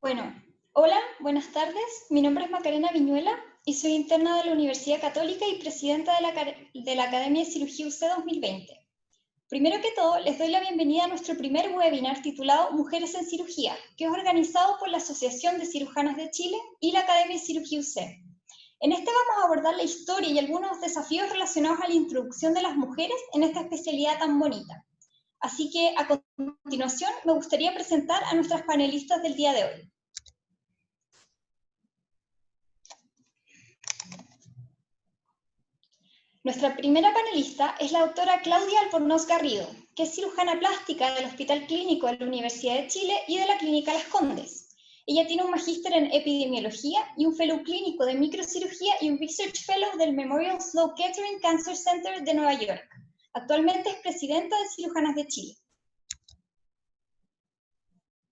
Bueno, hola, buenas tardes. Mi nombre es Macarena Viñuela y soy interna de la Universidad Católica y presidenta de la Academia de Cirugía UC 2020. Primero que todo, les doy la bienvenida a nuestro primer webinar titulado Mujeres en Cirugía, que es organizado por la Asociación de Cirujanas de Chile y la Academia de Cirugía UC. En este vamos a abordar la historia y algunos desafíos relacionados a la introducción de las mujeres en esta especialidad tan bonita. Así que a continuación me gustaría presentar a nuestras panelistas del día de hoy. Nuestra primera panelista es la doctora Claudia Albornoz Garrido, que es cirujana plástica del Hospital Clínico de la Universidad de Chile y de la Clínica Las Condes. Ella tiene un magíster en epidemiología y un fellow clínico de microcirugía y un research fellow del Memorial Sloan Kettering Cancer Center de Nueva York. Actualmente es presidenta de Cirujanas de Chile.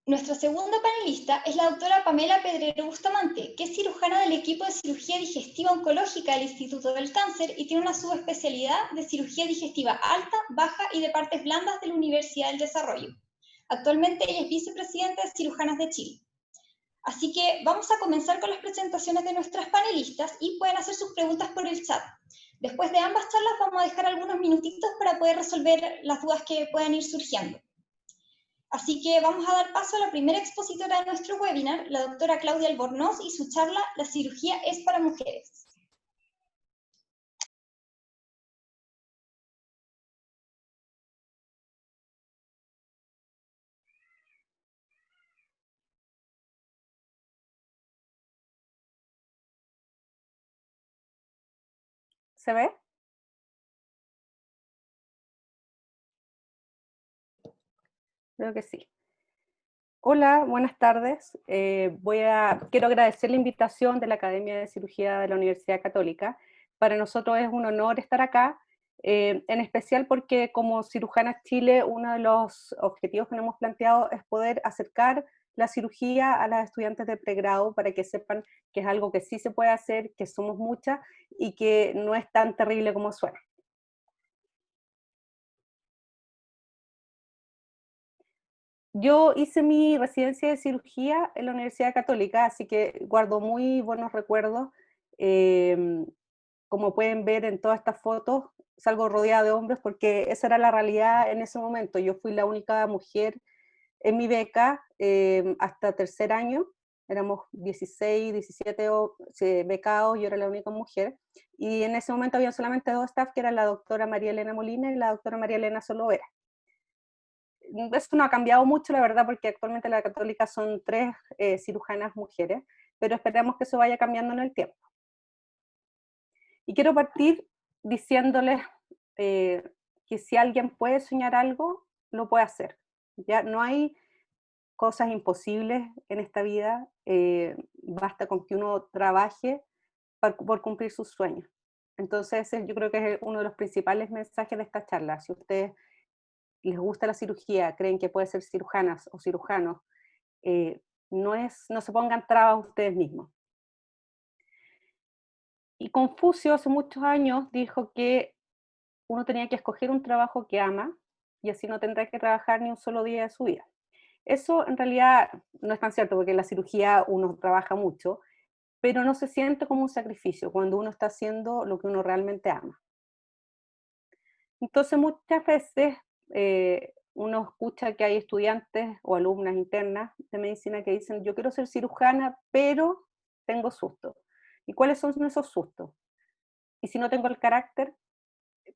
Nuestra segunda panelista es la doctora Pamela Pedrero Bustamante, que es cirujana del equipo de cirugía digestiva oncológica del Instituto del Cáncer y tiene una subespecialidad de cirugía digestiva alta, baja y de partes blandas de la Universidad del Desarrollo. Actualmente ella es vicepresidenta de Cirujanas de Chile. Así que vamos a comenzar con las presentaciones de nuestras panelistas y pueden hacer sus preguntas por el chat. Después de ambas charlas vamos a dejar algunos minutitos para poder resolver las dudas que puedan ir surgiendo. Así que vamos a dar paso a la primera expositora de nuestro webinar, la doctora Claudia Albornoz, y su charla La cirugía es para mujeres. ¿Se ve? Creo que sí. Hola, buenas tardes. Quiero agradecer la invitación de la Academia de Cirugía de la Universidad Católica. Para nosotros es un honor estar acá, en especial porque como Cirujanas Chile, uno de los objetivos que nos hemos planteado es poder acercar la cirugía a las estudiantes de pregrado para que sepan que es algo que sí se puede hacer, que somos muchas y que no es tan terrible como suena. Yo hice mi residencia de cirugía en la Universidad Católica, así que guardo muy buenos recuerdos. Em, Como pueden ver en todas estas fotos, salgo rodeada de hombres porque esa era la realidad en ese momento. Yo fui la única mujer en mi beca hasta tercer año. Éramos 16, 17 becados, yo era la única mujer. Y en ese momento había solamente dos staff, que eran la doctora María Elena Molina y la doctora María Elena Solovera. Eso no ha cambiado mucho, la verdad, porque actualmente en la Católica son tres cirujanas mujeres, pero esperamos que eso vaya cambiando en el tiempo. Y quiero partir diciéndoles que si alguien puede soñar algo, lo puede hacer. Ya no hay cosas imposibles en esta vida, basta con que uno trabaje por cumplir sus sueños. Entonces, yo creo que es uno de los principales mensajes de esta charla. Si ustedes les gusta la cirugía, creen que pueden ser cirujanas o cirujanos, no se pongan trabas ustedes mismos. Y Confucio hace muchos años dijo que uno tenía que escoger un trabajo que ama y así no tendrá que trabajar ni un solo día de su vida. Eso en realidad no es tan cierto porque en la cirugía uno trabaja mucho, pero no se siente como un sacrificio cuando uno está haciendo lo que uno realmente ama. Entonces muchas veces uno escucha que hay estudiantes o alumnas internas de medicina que dicen, yo quiero ser cirujana, pero tengo susto. ¿Y cuáles son esos sustos? Y si no tengo el carácter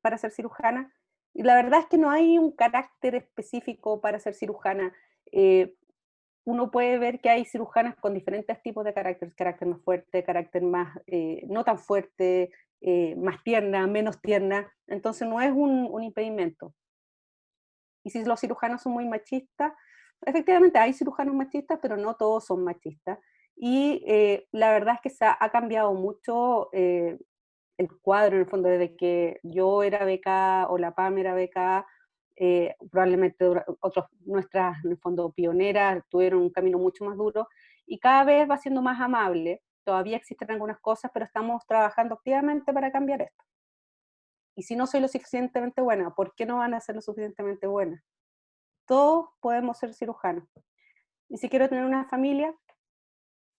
para ser cirujana, y la verdad es que no hay un carácter específico para ser cirujana. Uno puede ver que hay cirujanas con diferentes tipos de carácter más fuerte, carácter más no tan fuerte, más tierna, menos tierna, entonces no es un impedimento. Y si los cirujanos son muy machistas, efectivamente hay cirujanos machistas, pero no todos son machistas. Y la verdad es que ha cambiado mucho el cuadro, en el fondo, desde que yo era becada o la PAM era becada, probablemente otros, nuestras, en el fondo, pioneras, tuvieron un camino mucho más duro, y cada vez va siendo más amable. Todavía existen algunas cosas, pero estamos trabajando activamente para cambiar esto. Y si no soy lo suficientemente buena, ¿por qué no van a ser lo suficientemente buenas? Todos podemos ser cirujanos. Y si quiero tener una familia,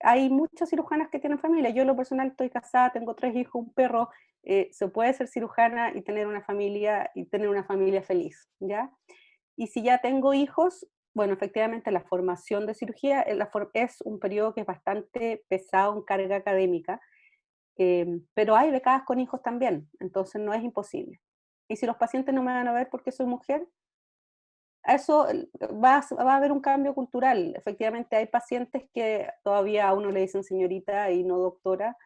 hay muchas cirujanas que tienen familia. Yo en lo personal estoy casada, tengo 3 hijos, un perro, se puede ser cirujana y tener una familia feliz, ¿ya? Y si ya tengo hijos, bueno, efectivamente la formación de cirugía es un periodo que es bastante pesado en carga académica, pero hay becadas con hijos también, entonces no es imposible. Y si los pacientes no me van a ver porque soy mujer, eso va a haber un cambio cultural. Efectivamente hay pacientes que todavía a uno le dicen señorita y no doctora,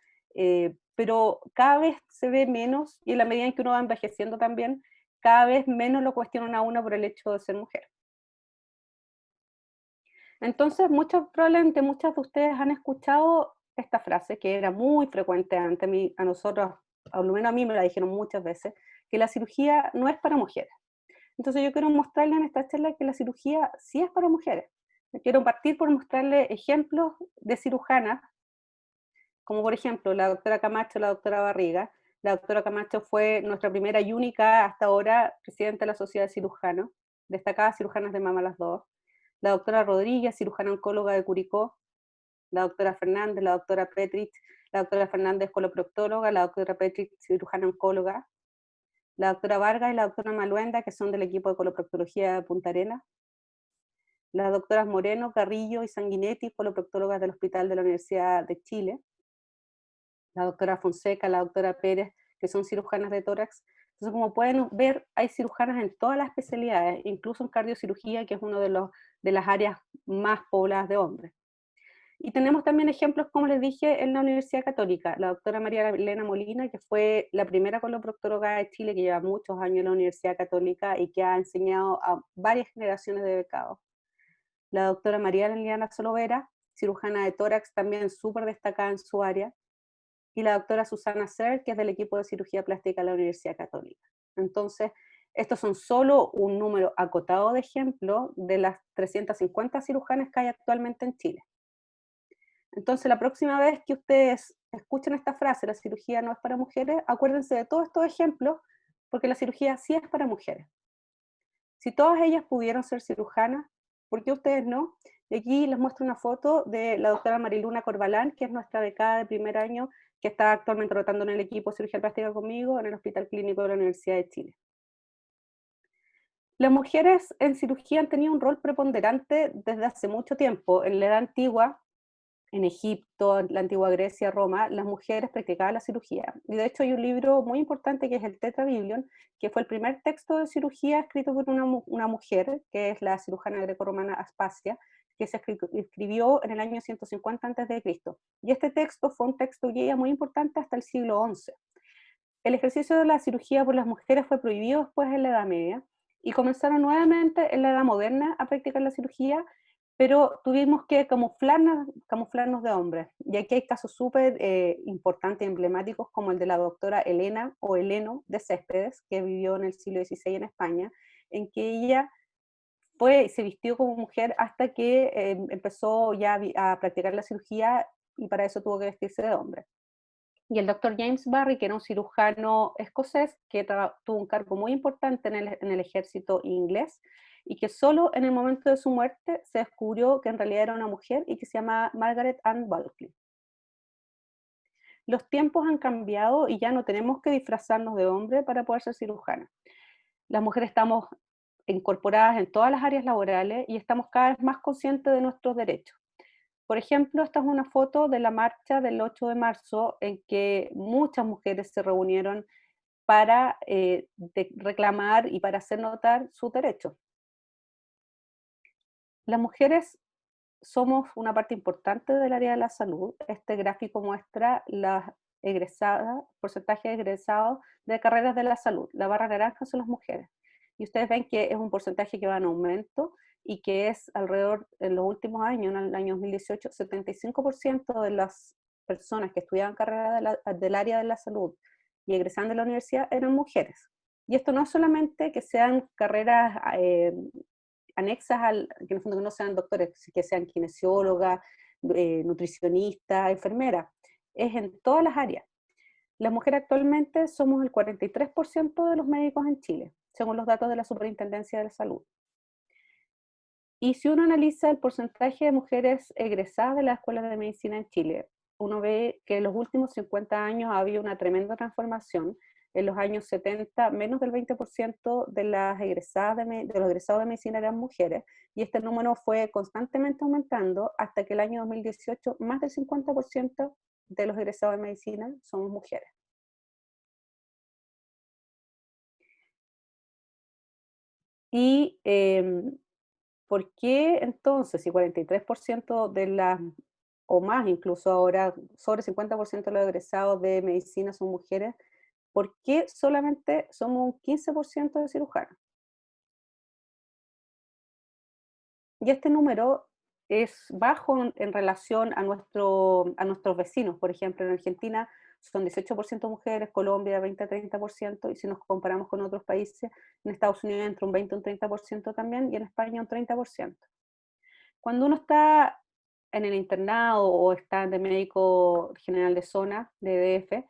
pero cada vez se ve menos, y en la medida en que uno va envejeciendo también, cada vez menos lo cuestionan a uno por el hecho de ser mujer. Entonces, probablemente muchas de ustedes han escuchado esta frase que era muy frecuente antes, a nosotros, al menos a mí me la dijeron muchas veces, que la cirugía no es para mujeres. Entonces yo quiero mostrarles en esta charla que la cirugía sí es para mujeres. Quiero partir por mostrarles ejemplos de cirujanas, como por ejemplo la doctora Camacho, la doctora Barriga. La doctora Camacho fue nuestra primera y única hasta ahora presidenta de la Sociedad de Cirujanos, destacadas cirujanas de mama las dos. La doctora Rodríguez, cirujana oncóloga de Curicó. La doctora Fernández, la doctora Petrich, la doctora Fernández coloproctóloga, la doctora Petrich cirujana oncóloga. La doctora Vargas y la doctora Maluenda, que son del equipo de coloproctología de Punta Arenas. Las doctoras Moreno, Carrillo y Sanguinetti, coloproctólogas del Hospital de la Universidad de Chile. La doctora Fonseca, la doctora Pérez, que son cirujanas de tórax. Entonces, como pueden ver, hay cirujanas en todas las especialidades, incluso en cardiocirugía, que es una de las áreas más pobladas de hombres. Y tenemos también ejemplos, como les dije, en la Universidad Católica. La doctora María Elena Molina, que fue la primera coloproctóloga de Chile, que lleva muchos años en la Universidad Católica y que ha enseñado a varias generaciones de becados. La doctora María Liliana Solovera, cirujana de tórax, también súper destacada en su área. Y la doctora Susana Ser, que es del equipo de cirugía plástica de la Universidad Católica. Entonces, estos son solo un número acotado de ejemplos de las 350 cirujanas que hay actualmente en Chile. Entonces, la próxima vez que ustedes escuchen esta frase, la cirugía no es para mujeres, acuérdense de todos estos ejemplos, porque la cirugía sí es para mujeres. Si todas ellas pudieron ser cirujanas, ¿por qué ustedes no? Y aquí les muestro una foto de la doctora Mariluna Corbalán, que es nuestra becada de primer año, que está actualmente rotando en el equipo de cirugía plástica conmigo en el Hospital Clínico de la Universidad de Chile. Las mujeres en cirugía han tenido un rol preponderante desde hace mucho tiempo. En la edad antigua, en Egipto, en la antigua Grecia, Roma, las mujeres practicaban la cirugía. Y de hecho hay un libro muy importante que es el Tetrabiblion, que fue el primer texto de cirugía escrito por una mujer, que es la cirujana grecorromana Aspasia, que se escribió en el año 150 a.C. Y este texto fue un texto guía muy importante hasta el siglo XI. El ejercicio de la cirugía por las mujeres fue prohibido después en la Edad Media, y comenzaron nuevamente en la Edad Moderna a practicar la cirugía, pero tuvimos que camuflarnos de hombres. Y aquí hay casos súper importantes y emblemáticos, como el de la doctora Elena o Heleno de Céspedes, que vivió en el siglo XVI en España, en que ella se vistió como mujer hasta que empezó ya a practicar la cirugía, y para eso tuvo que vestirse de hombre. Y el doctor James Barry, que era un cirujano escocés, que tuvo un cargo muy importante en el ejército inglés, y que solo en el momento de su muerte se descubrió que en realidad era una mujer y que se llamaba Margaret Ann Bulkley. Los tiempos han cambiado y ya no tenemos que disfrazarnos de hombre para poder ser cirujanas. Las mujeres estamos incorporadas en todas las áreas laborales y estamos cada vez más conscientes de nuestros derechos. Por ejemplo, esta es una foto de la marcha del 8 de marzo en que muchas mujeres se reunieron para reclamar y para hacer notar sus derechos. Las mujeres somos una parte importante del área de la salud. Este gráfico muestra las egresadas, porcentaje de egresados de carreras de la salud. La barra naranja son las mujeres. Y ustedes ven que es un porcentaje que va en aumento y que es alrededor, en los últimos años, en el año 2018, 75% de las personas que estudiaban carreras del área de la salud y egresaban de la universidad eran mujeres. Y esto no es solamente que sean carreras anexas que en el fondo no sean doctores, que sean kinesiólogas, nutricionistas, enfermeras, es en todas las áreas. Las mujeres actualmente somos el 43% de los médicos en Chile, según los datos de la Superintendencia de Salud. Y si uno analiza el porcentaje de mujeres egresadas de las escuelas de medicina en Chile, uno ve que en los últimos 50 años ha habido una tremenda transformación. En los años 70, menos del 20% de las egresadas de los egresados de medicina eran mujeres, y este número fue constantemente aumentando hasta que el año 2018 más del 50% de los egresados de medicina son mujeres. Y ¿por qué entonces, si 43% de las, o más incluso ahora, sobre 50% de los egresados de medicina son mujeres, por qué solamente somos un 15% de cirujanos? Y este número es bajo en relación a, a nuestros vecinos. Por ejemplo, en Argentina son 18% mujeres, Colombia 20-30%, y si nos comparamos con otros países, en Estados Unidos entre un 20 y un 30% también, y en España un 30%. Cuando uno está en el internado o está de médico general de zona, de DF,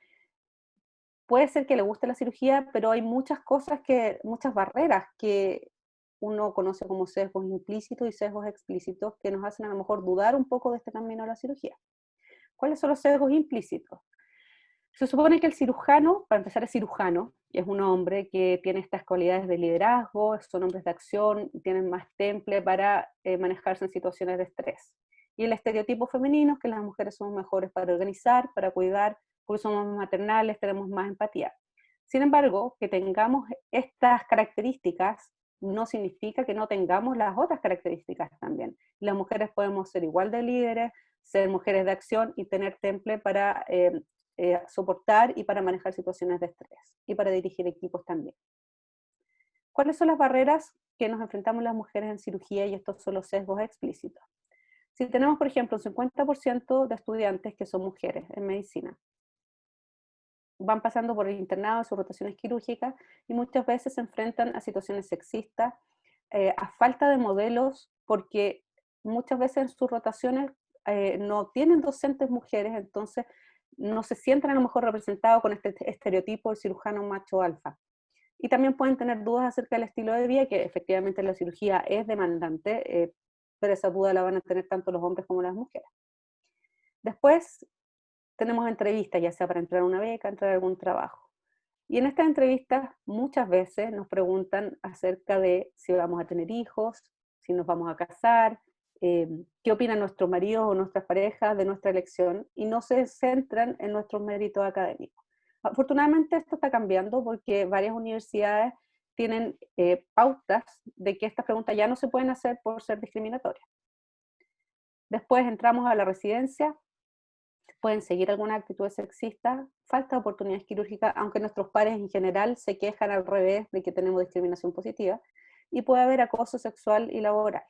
puede ser que le guste la cirugía, pero hay muchas cosas muchas barreras que uno conoce como sesgos implícitos y sesgos explícitos que nos hacen a lo mejor dudar un poco de este camino a la cirugía. ¿Cuáles son los sesgos implícitos? Se supone que el cirujano, para empezar, es cirujano, y es un hombre que tiene estas cualidades de liderazgo, son hombres de acción, tienen más temple para manejarse en situaciones de estrés. Y el estereotipo femenino es que las mujeres somos mejores para organizar, para cuidar, porque somos más maternales, tenemos más empatía. Sin embargo, que tengamos estas características no significa que no tengamos las otras características también. Las mujeres podemos ser igual de líderes, ser mujeres de acción y tener temple para soportar y para manejar situaciones de estrés y para dirigir equipos también. ¿Cuáles son las barreras que nos enfrentamos las mujeres en cirugía? Y estos son los sesgos explícitos. Si tenemos, por ejemplo, un 50% de estudiantes que son mujeres en medicina, van pasando por el internado, sus rotaciones quirúrgicas, y muchas veces se enfrentan a situaciones sexistas, a falta de modelos, porque muchas veces en sus rotaciones no tienen docentes mujeres, entonces no se sienten a lo mejor representados con este estereotipo del cirujano macho alfa. Y también pueden tener dudas acerca del estilo de vida, que efectivamente la cirugía es demandante, pero esa duda la van a tener tanto los hombres como las mujeres. Después tenemos entrevistas, ya sea para entrar a una beca, entrar a algún trabajo. Y en estas entrevistas muchas veces nos preguntan acerca de si vamos a tener hijos, si nos vamos a casar, qué opinan nuestros maridos o nuestras parejas de nuestra elección, y no se centran en nuestros méritos académicos. Afortunadamente esto está cambiando porque varias universidades tienen pautas de que estas preguntas ya no se pueden hacer por ser discriminatorias. Después entramos a la residencia, pueden seguir alguna actitud sexista, falta de oportunidades quirúrgicas, aunque nuestros pares en general se quejan al revés de que tenemos discriminación positiva, y puede haber acoso sexual y laboral.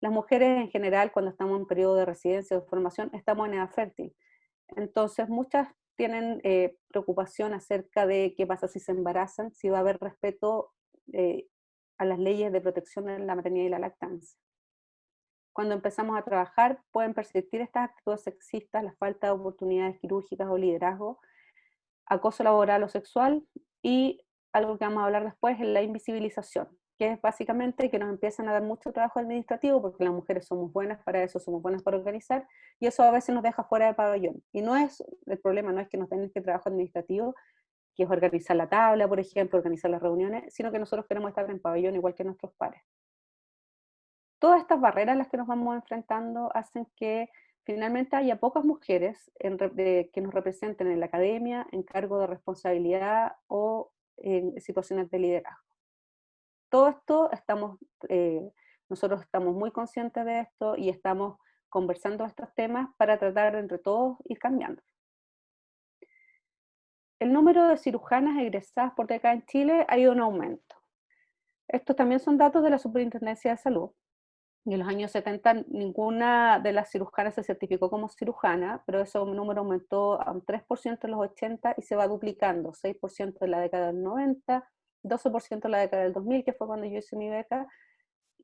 Las mujeres en general, cuando estamos en periodo de residencia o de formación, estamos en edad fértil. Entonces, muchas tienen preocupación acerca de qué pasa si se embarazan, si va a haber respeto a las leyes de protección de la maternidad y la lactancia. Cuando empezamos a trabajar, pueden persistir estas actitudes sexistas, la falta de oportunidades quirúrgicas o liderazgo, acoso laboral o sexual, y algo que vamos a hablar después es la invisibilización, que es básicamente que nos empiezan a dar mucho trabajo administrativo, porque las mujeres somos buenas para eso, somos buenas para organizar, y eso a veces nos deja fuera de pabellón. Y no es, el problema no es que nos den este trabajo administrativo, que es organizar la tabla, por ejemplo, organizar las reuniones, sino que nosotros queremos estar en pabellón igual que nuestros pares. Todas estas barreras a las que nos vamos enfrentando hacen que finalmente haya pocas mujeres que nos representen en la academia, en cargo de responsabilidad o en situaciones de liderazgo. Todo esto nosotros estamos muy conscientes de esto y estamos conversando estos temas para tratar de entre todos ir cambiando. El número de cirujanas egresadas por década en Chile ha ido en aumento. Estos también son datos de la Superintendencia de Salud. Y en los años 70 ninguna de las cirujanas se certificó como cirujana, pero ese número aumentó a un 3% en los 80 y se va duplicando, 6% en la década del 90, 12% en la década del 2000, que fue cuando yo hice mi beca,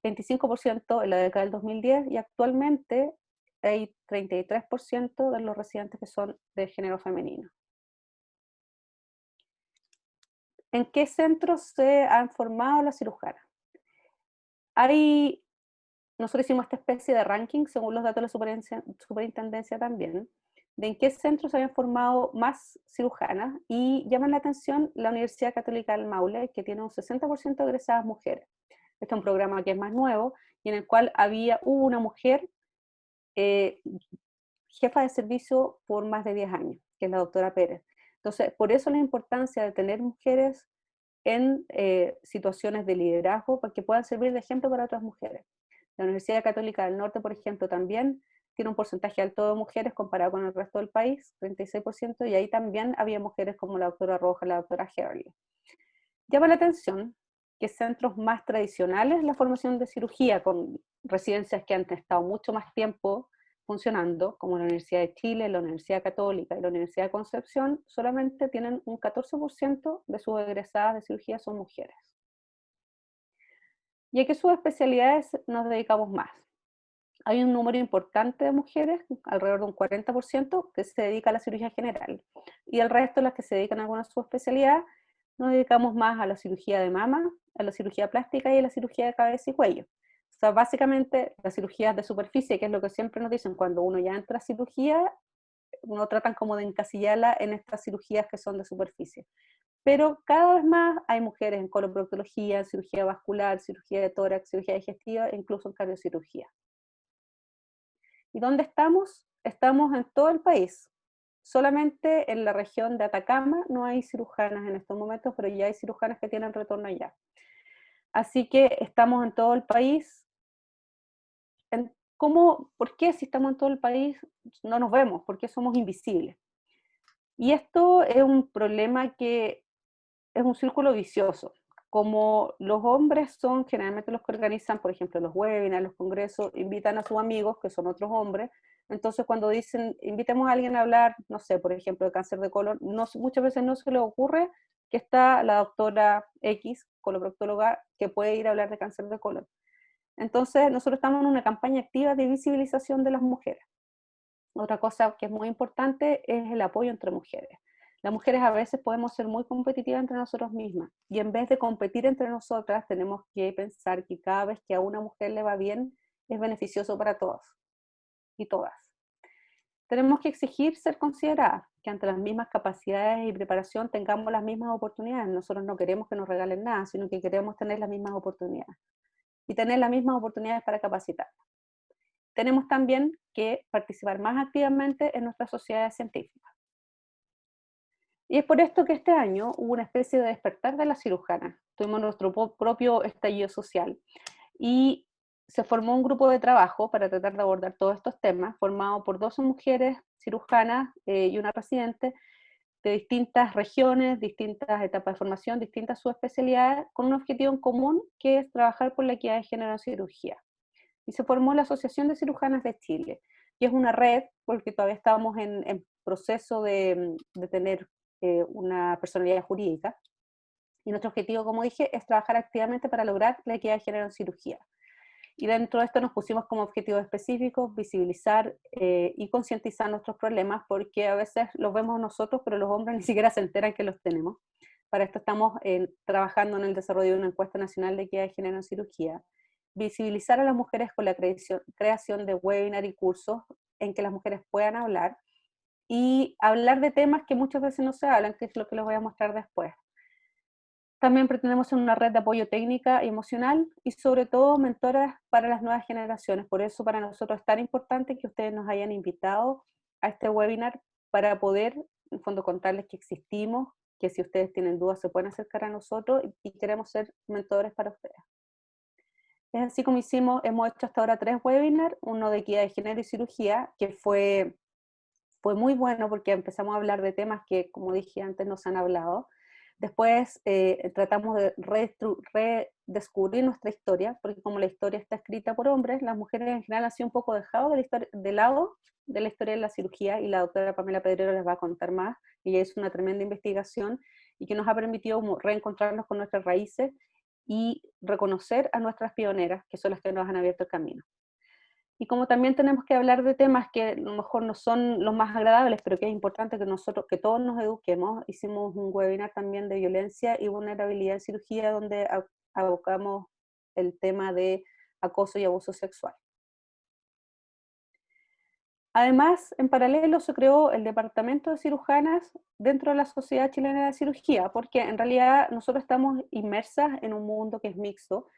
25% en la década del 2010, y actualmente hay 33% de los residentes que son de género femenino. ¿En qué centros se han formado las cirujanas? Hay nosotros hicimos esta especie de ranking, según los datos de la superintendencia también, de en qué centros se habían formado más cirujanas, y llaman la atención la Universidad Católica del Maule, que tiene un 60% de egresadas mujeres. Este es un programa que es más nuevo, y en el cual hubo una mujer eh, jefa de servicio por más de 10 años, que es la doctora Pérez. Entonces, por eso la importancia de tener mujeres en situaciones de liderazgo, para que puedan servir de ejemplo para otras mujeres. La Universidad Católica del Norte, por ejemplo, también tiene un porcentaje alto de mujeres comparado con el resto del país, 36%, y ahí también había mujeres como la doctora Roja, la doctora Herley. Llama la atención que centros más tradicionales, la formación de cirugía, con residencias que han estado mucho más tiempo funcionando, como la Universidad de Chile, la Universidad Católica y la Universidad de Concepción, solamente tienen un 14% de sus egresadas de cirugía son mujeres. ¿Y a qué subespecialidades nos dedicamos más? Hay un número importante de mujeres, alrededor de un 40%, que se dedica a la cirugía general. Y el resto, las que se dedican a alguna subespecialidad, nos dedicamos más a la cirugía de mama, a la cirugía plástica y a la cirugía de cabeza y cuello. O sea, básicamente las cirugías de superficie, que es lo que siempre nos dicen, cuando uno ya entra a cirugía, uno tratan como de encasillarla en estas cirugías que son de superficie. Pero cada vez más hay mujeres en coloproctología, en cirugía vascular, cirugía de tórax, cirugía digestiva e incluso en cardiocirugía. ¿Y dónde estamos? Estamos en todo el país. Solamente en la región de Atacama no hay cirujanas en estos momentos, pero ya hay cirujanas que tienen retorno allá. Así que estamos en todo el país. ¿Por qué si estamos en todo el país no nos vemos? ¿Por qué somos invisibles? Y esto es un problema que es un círculo vicioso. Como los hombres son generalmente los que organizan, por ejemplo, los webinars, los congresos, invitan a sus amigos, que son otros hombres, entonces cuando dicen, invitemos a alguien a hablar, no sé, por ejemplo, de cáncer de colon, muchas veces no se les ocurre que está la doctora X, coloproctóloga, que puede ir a hablar de cáncer de colon. Entonces, nosotros estamos en una campaña activa de visibilización de las mujeres. Otra cosa que es muy importante es el apoyo entre mujeres. Las mujeres a veces podemos ser muy competitivas entre nosotros mismas, y en vez de competir entre nosotras tenemos que pensar que cada vez que a una mujer le va bien es beneficioso para todos y todas. Tenemos que exigir ser consideradas, que ante las mismas capacidades y preparación tengamos las mismas oportunidades. Nosotros no queremos que nos regalen nada, sino que queremos tener las mismas oportunidades y tener las mismas oportunidades para capacitar. Tenemos también que participar más activamente en nuestras sociedades científicas. Y es por esto que este año hubo una especie de despertar de las cirujanas. Tuvimos nuestro propio estallido social y se formó un grupo de trabajo para tratar de abordar todos estos temas, formado por 12 mujeres cirujanas y una residente de distintas regiones, distintas etapas de formación, distintas subespecialidades, con un objetivo en común, que es trabajar por la equidad de género en cirugía. Y se formó la Asociación de Cirujanas de Chile, que es una red, porque todavía estábamos en proceso de tener una personalidad jurídica, y nuestro objetivo, como dije, es trabajar activamente para lograr la equidad de género en cirugía. Y dentro de esto nos pusimos como objetivos específicos visibilizar y concientizar nuestros problemas, porque a veces los vemos nosotros, pero los hombres ni siquiera se enteran que los tenemos. Para esto estamos trabajando en el desarrollo de una encuesta nacional de equidad de género en cirugía, visibilizar a las mujeres con la creación de webinar y cursos en que las mujeres puedan hablar, y hablar de temas que muchas veces no se hablan, que es lo que les voy a mostrar después. También pretendemos ser una red de apoyo técnica y emocional, y sobre todo mentoras para las nuevas generaciones. Por eso para nosotros es tan importante que ustedes nos hayan invitado a este webinar, para poder, en fondo, contarles que existimos, que si ustedes tienen dudas se pueden acercar a nosotros, y queremos ser mentores para ustedes. Es así como hemos hecho hasta ahora 3 webinars, uno de equidad de género y cirugía, que fue muy bueno porque empezamos a hablar de temas que, como dije antes, no se han hablado. Después tratamos de redescubrir nuestra historia, porque como la historia está escrita por hombres, las mujeres en general han sido un poco dejadas de lado de la historia de la cirugía, y la doctora Pamela Pedrero les va a contar más. Ella hizo una tremenda investigación y que nos ha permitido reencontrarnos con nuestras raíces y reconocer a nuestras pioneras, que son las que nos han abierto el camino. Y como también tenemos que hablar de temas que a lo mejor no son los más agradables, pero que es importante que todos nos eduquemos, hicimos un webinar también de violencia y vulnerabilidad en cirugía, donde abocamos el tema de acoso y abuso sexual. Además, en paralelo se creó el Departamento de Cirujanas dentro de la Sociedad Chilena de Cirugía, porque en realidad nosotros estamos inmersas en un mundo que es mixto,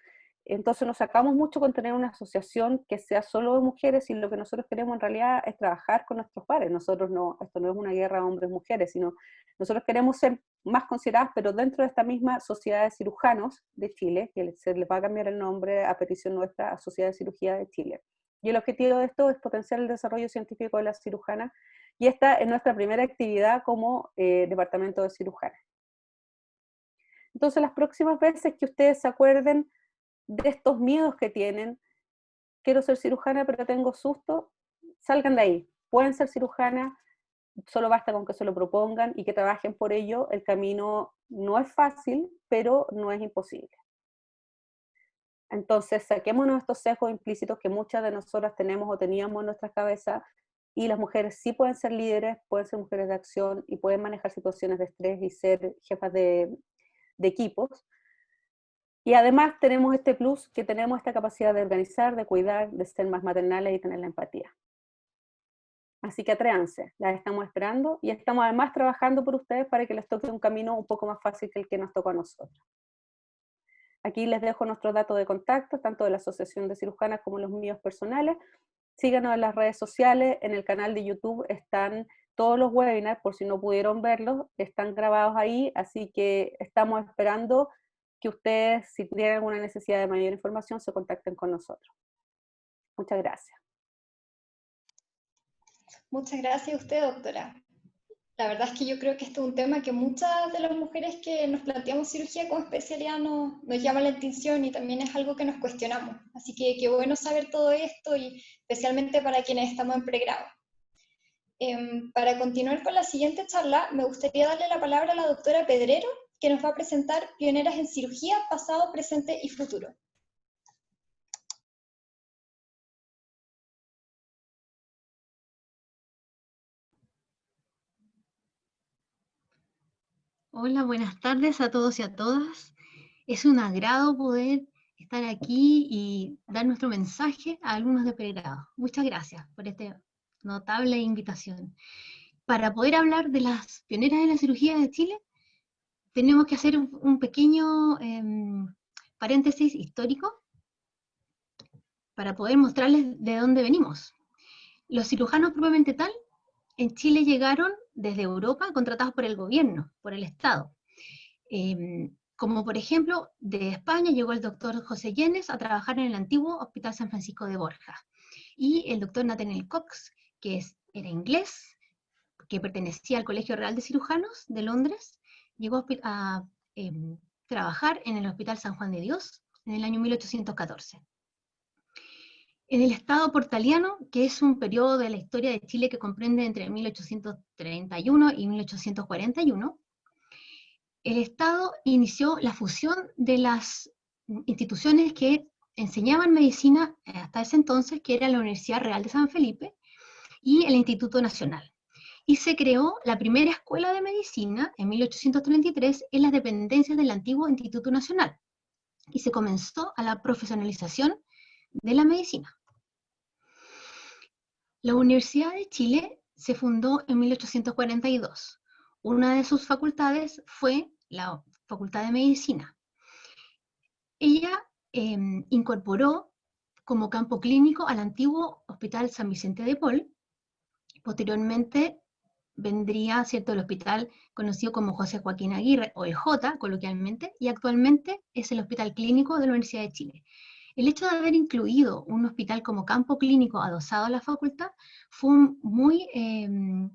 entonces nos sacamos mucho con tener una asociación que sea solo de mujeres, y lo que nosotros queremos en realidad es trabajar con nuestros pares. Nosotros no, esto no es una guerra de hombres-mujeres, sino nosotros queremos ser más consideradas, pero dentro de esta misma Sociedad de Cirujanos de Chile, que se le va a cambiar el nombre a petición nuestra a Sociedad de Cirugía de Chile. Y el objetivo de esto es potenciar el desarrollo científico de las cirujanas, y esta es nuestra primera actividad como Departamento de Cirujanas. Entonces, las próximas veces que ustedes se acuerden de estos miedos que tienen, quiero ser cirujana pero tengo susto, salgan de ahí, pueden ser cirujanas, solo basta con que se lo propongan y que trabajen por ello. El camino no es fácil, pero no es imposible. Entonces, saquémonos estos sesgos implícitos que muchas de nosotras tenemos o teníamos en nuestras cabezas, y las mujeres sí pueden ser líderes, pueden ser mujeres de acción y pueden manejar situaciones de estrés y ser jefas de equipos. Y además tenemos este plus, que tenemos esta capacidad de organizar, de cuidar, de ser más maternales y tener la empatía. Así que atrévanse, las estamos esperando, y estamos además trabajando por ustedes para que les toque un camino un poco más fácil que el que nos tocó a nosotros. Aquí les dejo nuestros datos de contacto, tanto de la Asociación de Cirujanas como los míos personales. Síganos en las redes sociales, en el canal de YouTube están todos los webinars, por si no pudieron verlos, están grabados ahí, así que estamos esperando que ustedes, si tienen alguna necesidad de mayor información, se contacten con nosotros. Muchas gracias. Muchas gracias a usted, doctora. La verdad es que yo creo que este es un tema que muchas de las mujeres que nos planteamos cirugía como especialidad nos llama la atención, y también es algo que nos cuestionamos. Así que qué bueno saber todo esto, y especialmente para quienes estamos en pregrado. Para continuar con la siguiente charla, me gustaría darle la palabra a la doctora Pedrero, que nos va a presentar Pioneras en Cirugía, Pasado, Presente y Futuro. Hola, buenas tardes a todos y a todas. Es un agrado poder estar aquí y dar nuestro mensaje a alumnos de pregrado. Muchas gracias por esta notable invitación. Para poder hablar de las pioneras de la cirugía de Chile, tenemos que hacer un pequeño paréntesis histórico para poder mostrarles de dónde venimos. Los cirujanos propiamente tal en Chile llegaron desde Europa contratados por el gobierno, por el Estado. Como por ejemplo, de España llegó el doctor José Llenes a trabajar en el antiguo Hospital San Francisco de Borja. Y el doctor Nathaniel Cox, que era inglés, que pertenecía al Colegio Real de Cirujanos de Londres, llegó a trabajar en el Hospital San Juan de Dios en el año 1814. En el Estado portaliano, que es un periodo de la historia de Chile que comprende entre 1831 y 1841, el Estado inició la fusión de las instituciones que enseñaban medicina hasta ese entonces, que era la Universidad Real de San Felipe y el Instituto Nacional. Y se creó la primera escuela de medicina en 1833 en las dependencias del antiguo Instituto Nacional. Y se comenzó a la profesionalización de la medicina. La Universidad de Chile se fundó en 1842. Una de sus facultades fue la Facultad de Medicina. Ella incorporó como campo clínico al antiguo Hospital San Vicente de Paul. Posteriormente vendría, ¿cierto?, el hospital conocido como José Joaquín Aguirre, o el J coloquialmente, y actualmente es el Hospital Clínico de la Universidad de Chile. El hecho de haber incluido un hospital como campo clínico adosado a la facultad fue un muy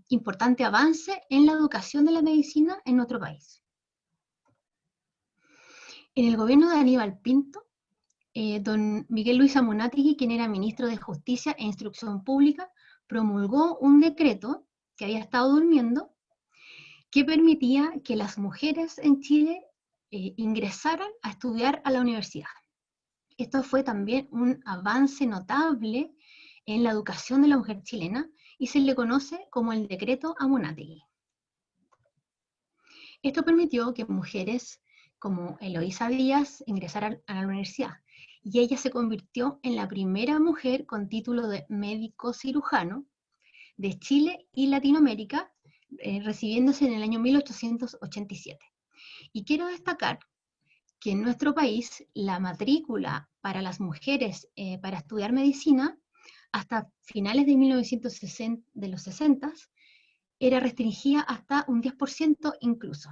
importante avance en la educación de la medicina en nuestro país. En el gobierno de Aníbal Pinto, don Miguel Luis Amunátegui, quien era ministro de Justicia e Instrucción Pública, promulgó un decreto que había estado durmiendo, que permitía que las mujeres en Chile ingresaran a estudiar a la universidad. Esto fue también un avance notable en la educación de la mujer chilena y se le conoce como el decreto Amunátegui. Esto permitió que mujeres como Eloísa Díaz ingresaran a la universidad. y ella se convirtió en la primera mujer con título de médico cirujano de Chile y Latinoamérica, recibiéndose en el año 1887. Y quiero destacar que en nuestro país la matrícula para las mujeres para estudiar medicina hasta finales de 1960, de los 60, era restringida hasta un 10% incluso.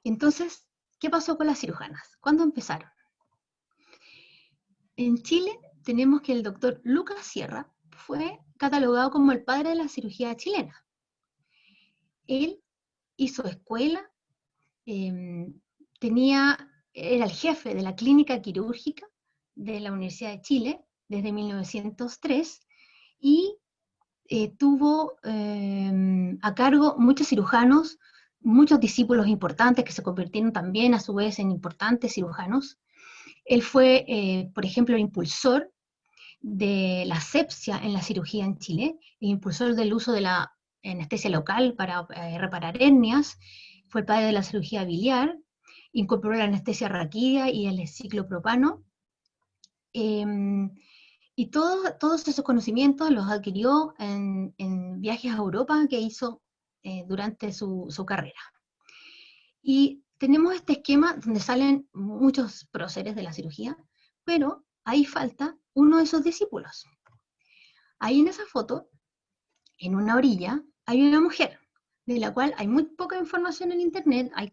Entonces, ¿qué pasó con las cirujanas? ¿Cuándo empezaron? En Chile tenemos que el doctor Lucas Sierra fue catalogado como el padre de la cirugía chilena. Él hizo escuela, era el jefe de la clínica quirúrgica de la Universidad de Chile desde 1903 y tuvo a cargo muchos cirujanos, muchos discípulos importantes que se convirtieron también a su vez en importantes cirujanos. Él fue, por ejemplo, el impulsor de la asepsia en la cirugía en Chile, el impulsor del uso de la anestesia local para reparar hernias, fue el padre de la cirugía biliar, incorporó la anestesia raquídea y el ciclopropano, y todos esos conocimientos los adquirió en viajes a Europa que hizo durante su carrera. Y tenemos este esquema donde salen muchos próceres de la cirugía, pero ahí falta uno de sus discípulos. Ahí en esa foto, en una orilla, hay una mujer, de la cual hay muy poca información en internet, hay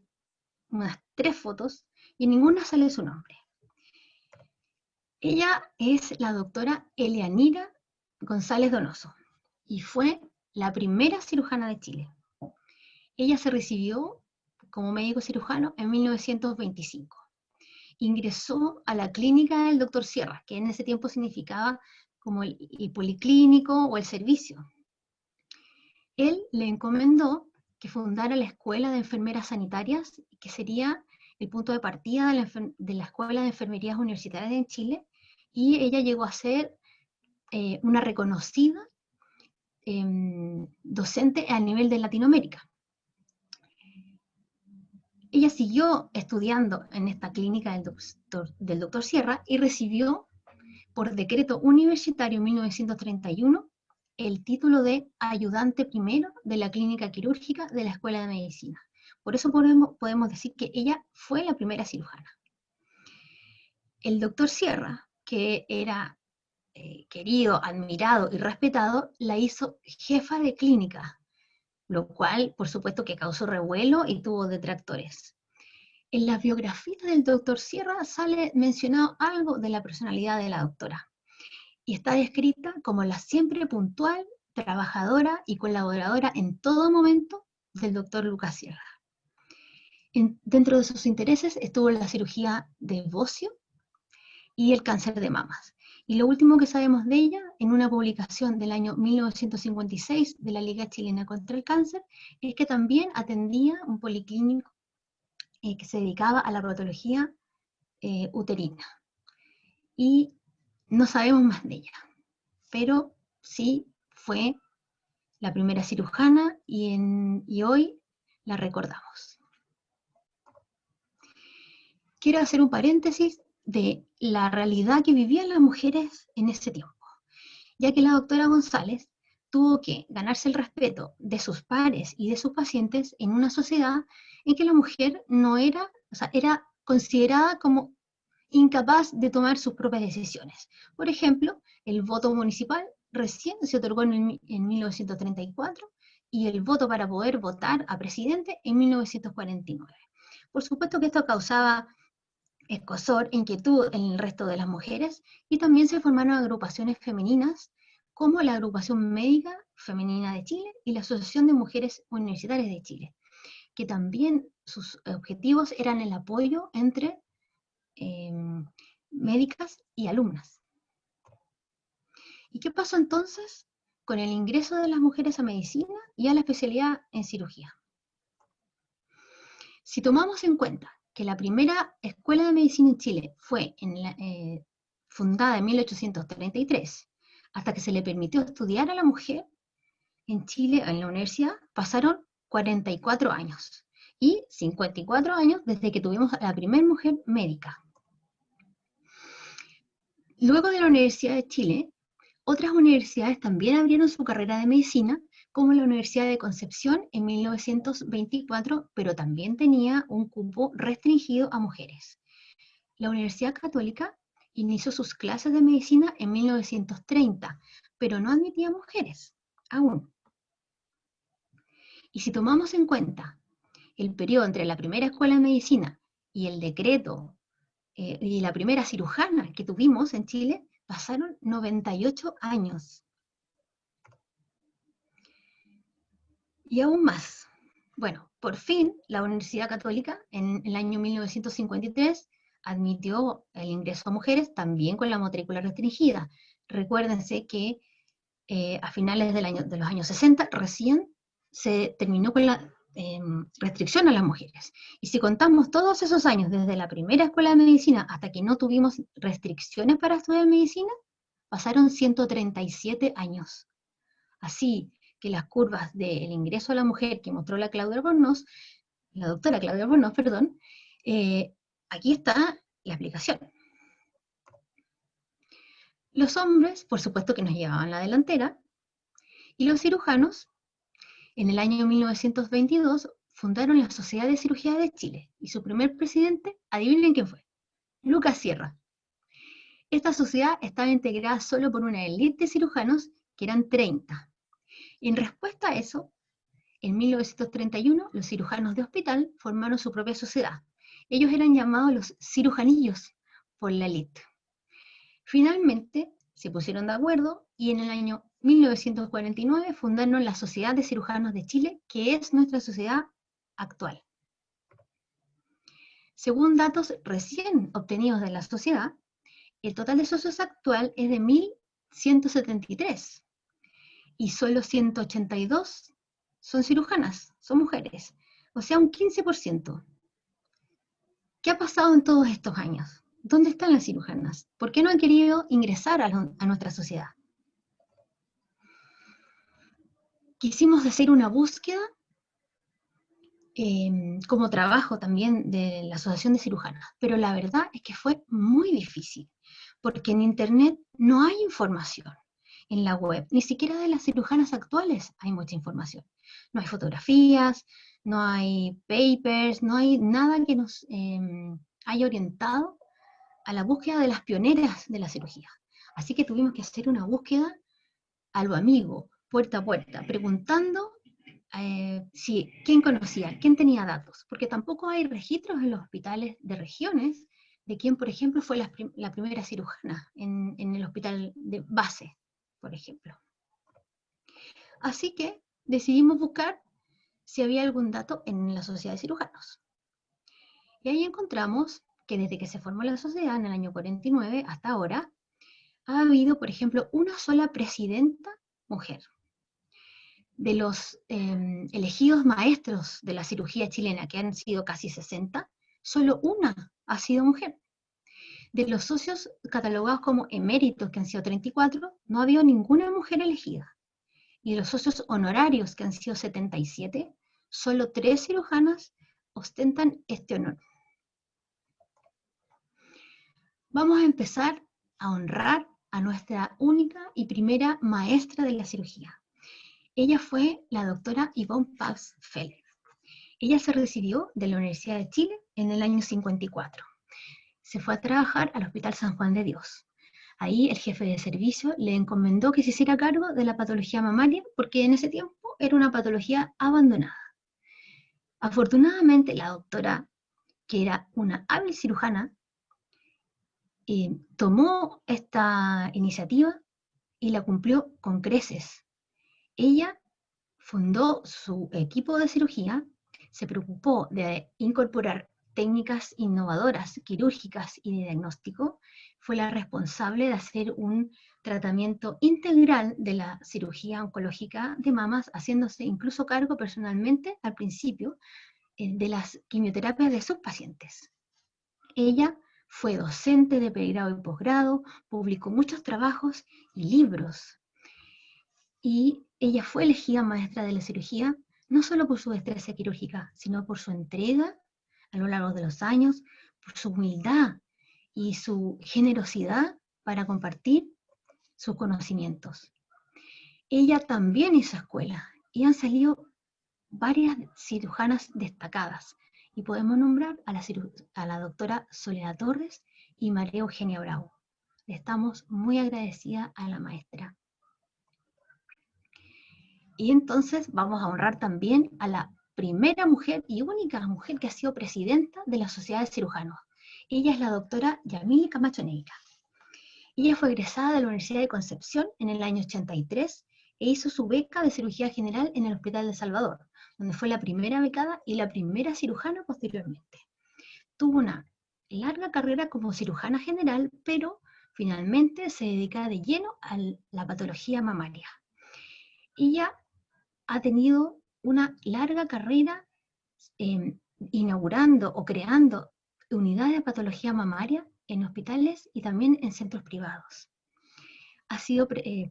unas 3 fotos, y en ninguna sale su nombre. Ella es la doctora Elianira González Donoso, y fue la primera cirujana de Chile. Ella se recibió como médico cirujano en 1925. Ingresó a la clínica del doctor Sierra, que en ese tiempo significaba como el policlínico o el servicio. Él le encomendó que fundara la Escuela de Enfermeras Sanitarias, que sería el punto de partida de la Escuela de Enfermerías Universitarias en Chile, y ella llegó a ser una reconocida docente a nivel de Latinoamérica. Ella siguió estudiando en esta clínica del doctor Sierra y recibió por decreto universitario en 1931 el título de ayudante primero de la clínica quirúrgica de la Escuela de Medicina. Por eso podemos decir que ella fue la primera cirujana. El doctor Sierra, que era querido, admirado y respetado, la hizo jefa de clínica, lo cual, por supuesto, que causó revuelo y tuvo detractores. En la biografía del doctor Sierra sale mencionado algo de la personalidad de la doctora, y está descrita como la siempre puntual, trabajadora y colaboradora en todo momento del doctor Lucas Sierra. Dentro de sus intereses estuvo la cirugía de bocio y el cáncer de mamas. Y lo último que sabemos de ella, en una publicación del año 1956 de la Liga Chilena contra el Cáncer, es que también atendía un policlínico que se dedicaba a la patología uterina. Y no sabemos más de ella, pero sí fue la primera cirujana y hoy la recordamos. Quiero hacer un paréntesis de la realidad que vivían las mujeres en ese tiempo, ya que la doctora González tuvo que ganarse el respeto de sus pares y de sus pacientes en una sociedad en que la mujer no era, era considerada como incapaz de tomar sus propias decisiones. Por ejemplo, el voto municipal recién se otorgó en 1934 y el voto para poder votar a presidente en 1949. Por supuesto que esto causaba escozor, inquietud en el resto de las mujeres, y también se formaron agrupaciones femeninas como la Agrupación Médica Femenina de Chile y la Asociación de Mujeres Universitarias de Chile, que también sus objetivos eran el apoyo entre médicas y alumnas. ¿Y qué pasó entonces con el ingreso de las mujeres a medicina y a la especialidad en cirugía? Si tomamos en cuenta que la primera escuela de medicina en Chile fue fundada en 1833, hasta que se le permitió estudiar a la mujer en Chile, en la universidad, pasaron 44 años, y 54 años desde que tuvimos a la primera mujer médica. Luego de la Universidad de Chile, otras universidades también abrieron su carrera de medicina, como la Universidad de Concepción en 1924, pero también tenía un cupo restringido a mujeres. La Universidad Católica inició sus clases de medicina en 1930, pero no admitía mujeres, aún. Y si tomamos en cuenta el periodo entre la primera escuela de medicina y el decreto y la primera cirujana que tuvimos en Chile, pasaron 98 años. Y aún más. Bueno, por fin la Universidad Católica en el año 1953 admitió el ingreso a mujeres también con la matrícula restringida. Recuérdense que a finales de los años 60 recién se terminó con la restricción a las mujeres. Y si contamos todos esos años, desde la primera escuela de medicina hasta que no tuvimos restricciones para estudiar medicina, pasaron 137 años. Así que las curvas del ingreso a la mujer que mostró la doctora Claudia Albornoz, perdón, aquí está la explicación. Los hombres, por supuesto que nos llevaban la delantera, y los cirujanos, en el año 1922, fundaron la Sociedad de Cirugía de Chile, y su primer presidente, adivinen quién fue, Lucas Sierra. Esta sociedad estaba integrada solo por una élite de cirujanos, que eran 30. En respuesta a eso, en 1931, los cirujanos de hospital formaron su propia sociedad. Ellos eran llamados los cirujanillos por la élite. Finalmente, se pusieron de acuerdo y en el año 1949 fundaron la Sociedad de Cirujanos de Chile, que es nuestra sociedad actual. Según datos recién obtenidos de la sociedad, el total de socios actual es de 1.173 y solo 182 son cirujanas, son mujeres, o sea, un 15%. ¿Qué ha pasado en todos estos años? ¿Dónde están las cirujanas? ¿Por qué no han querido ingresar a nuestra sociedad? Quisimos hacer una búsqueda como trabajo también de la Asociación de Cirujanas, pero la verdad es que fue muy difícil, porque en Internet no hay información, en la web, ni siquiera de las cirujanas actuales hay mucha información. No hay fotografías, no hay papers, no hay nada que nos haya orientado a la búsqueda de las pioneras de la cirugía. Así que tuvimos que hacer una búsqueda a lo amigo, puerta a puerta, preguntando quién conocía, quién tenía datos, porque tampoco hay registros en los hospitales de regiones de quién, por ejemplo, fue la primera cirujana en el hospital de base, por ejemplo. Así que decidimos buscar si había algún dato en la Sociedad de Cirujanos. Y ahí encontramos que desde que se formó la sociedad en el año 49 hasta ahora, ha habido, por ejemplo, una sola presidenta mujer. De los elegidos maestros de la cirugía chilena, que han sido casi 60, solo una ha sido mujer. De los socios catalogados como eméritos, que han sido 34, no ha habido ninguna mujer elegida. Y de los socios honorarios, que han sido 77, solo 3 cirujanas ostentan este honor. Vamos a empezar a honrar a nuestra única y primera maestra de la cirugía. Ella fue la doctora Yvonne Pabst-Feller. Ella se recibió de la Universidad de Chile en el año 54. Se fue a trabajar al Hospital San Juan de Dios. Ahí el jefe de servicio le encomendó que se hiciera cargo de la patología mamaria, porque en ese tiempo era una patología abandonada. Afortunadamente, la doctora, que era una hábil cirujana, tomó esta iniciativa y la cumplió con creces. Ella fundó su equipo de cirugía, se preocupó de incorporar técnicas innovadoras, quirúrgicas y de diagnóstico, fue la responsable de hacer un tratamiento integral de la cirugía oncológica de mamas, haciéndose incluso cargo personalmente al principio de las quimioterapias de sus pacientes. Ella fue docente de pregrado y posgrado, publicó muchos trabajos y libros. Y ella fue elegida maestra de la cirugía, no solo por su destreza quirúrgica, sino por su entrega a lo largo de los años, por su humildad y su generosidad para compartir sus conocimientos. Ella también hizo escuela y han salido varias cirujanas destacadas. Y podemos nombrar a la doctora Soledad Torres y María Eugenia Bravo. Le estamos muy agradecidas a la maestra. Y entonces vamos a honrar también a la primera mujer y única mujer que ha sido presidenta de la Sociedad de Cirujanos. Ella es la doctora Yamile Camacho Neira. Ella fue egresada de la Universidad de Concepción en el año 83 e hizo su beca de cirugía general en el Hospital de Salvador, donde fue la primera becada y la primera cirujana posteriormente. Tuvo una larga carrera como cirujana general, pero finalmente se dedica de lleno a la patología mamaria. Ella ha tenido una larga carrera inaugurando o creando unidades de patología mamaria en hospitales y también en centros privados. Ha sido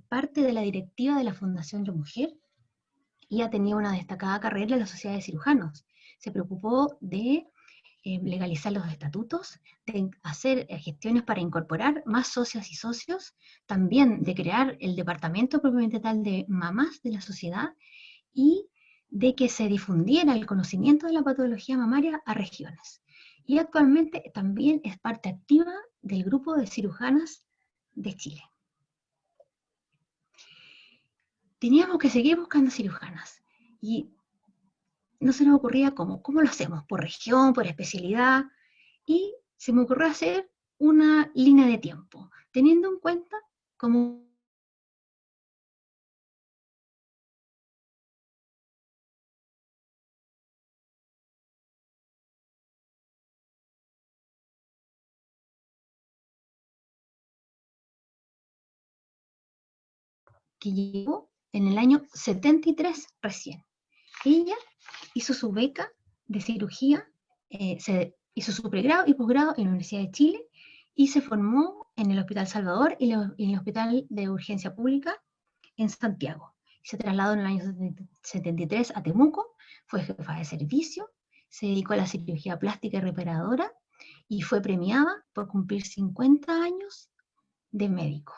parte de la directiva de la Fundación Yo Mujer y ha tenido una destacada carrera en la Sociedad de Cirujanos. Se preocupó de legalizar los estatutos, de hacer gestiones para incorporar más socias y socios, también de crear el departamento propiamente tal de mamás de la sociedad y de que se difundiera el conocimiento de la patología mamaria a regiones. Y actualmente también es parte activa del grupo de cirujanas de Chile. Teníamos que seguir buscando cirujanas y no se nos ocurría cómo lo hacemos, por región, por especialidad, y se me ocurrió hacer una línea de tiempo, teniendo en cuenta cómo que llegó en el año 73 recién. Ella hizo su beca de cirugía, hizo su pregrado y posgrado en la Universidad de Chile y se formó en el Hospital Salvador y en el Hospital de Urgencia Pública en Santiago. Se trasladó en el año 73 a Temuco, fue jefa de servicio, se dedicó a la cirugía plástica y reparadora y fue premiada por cumplir 50 años de médico.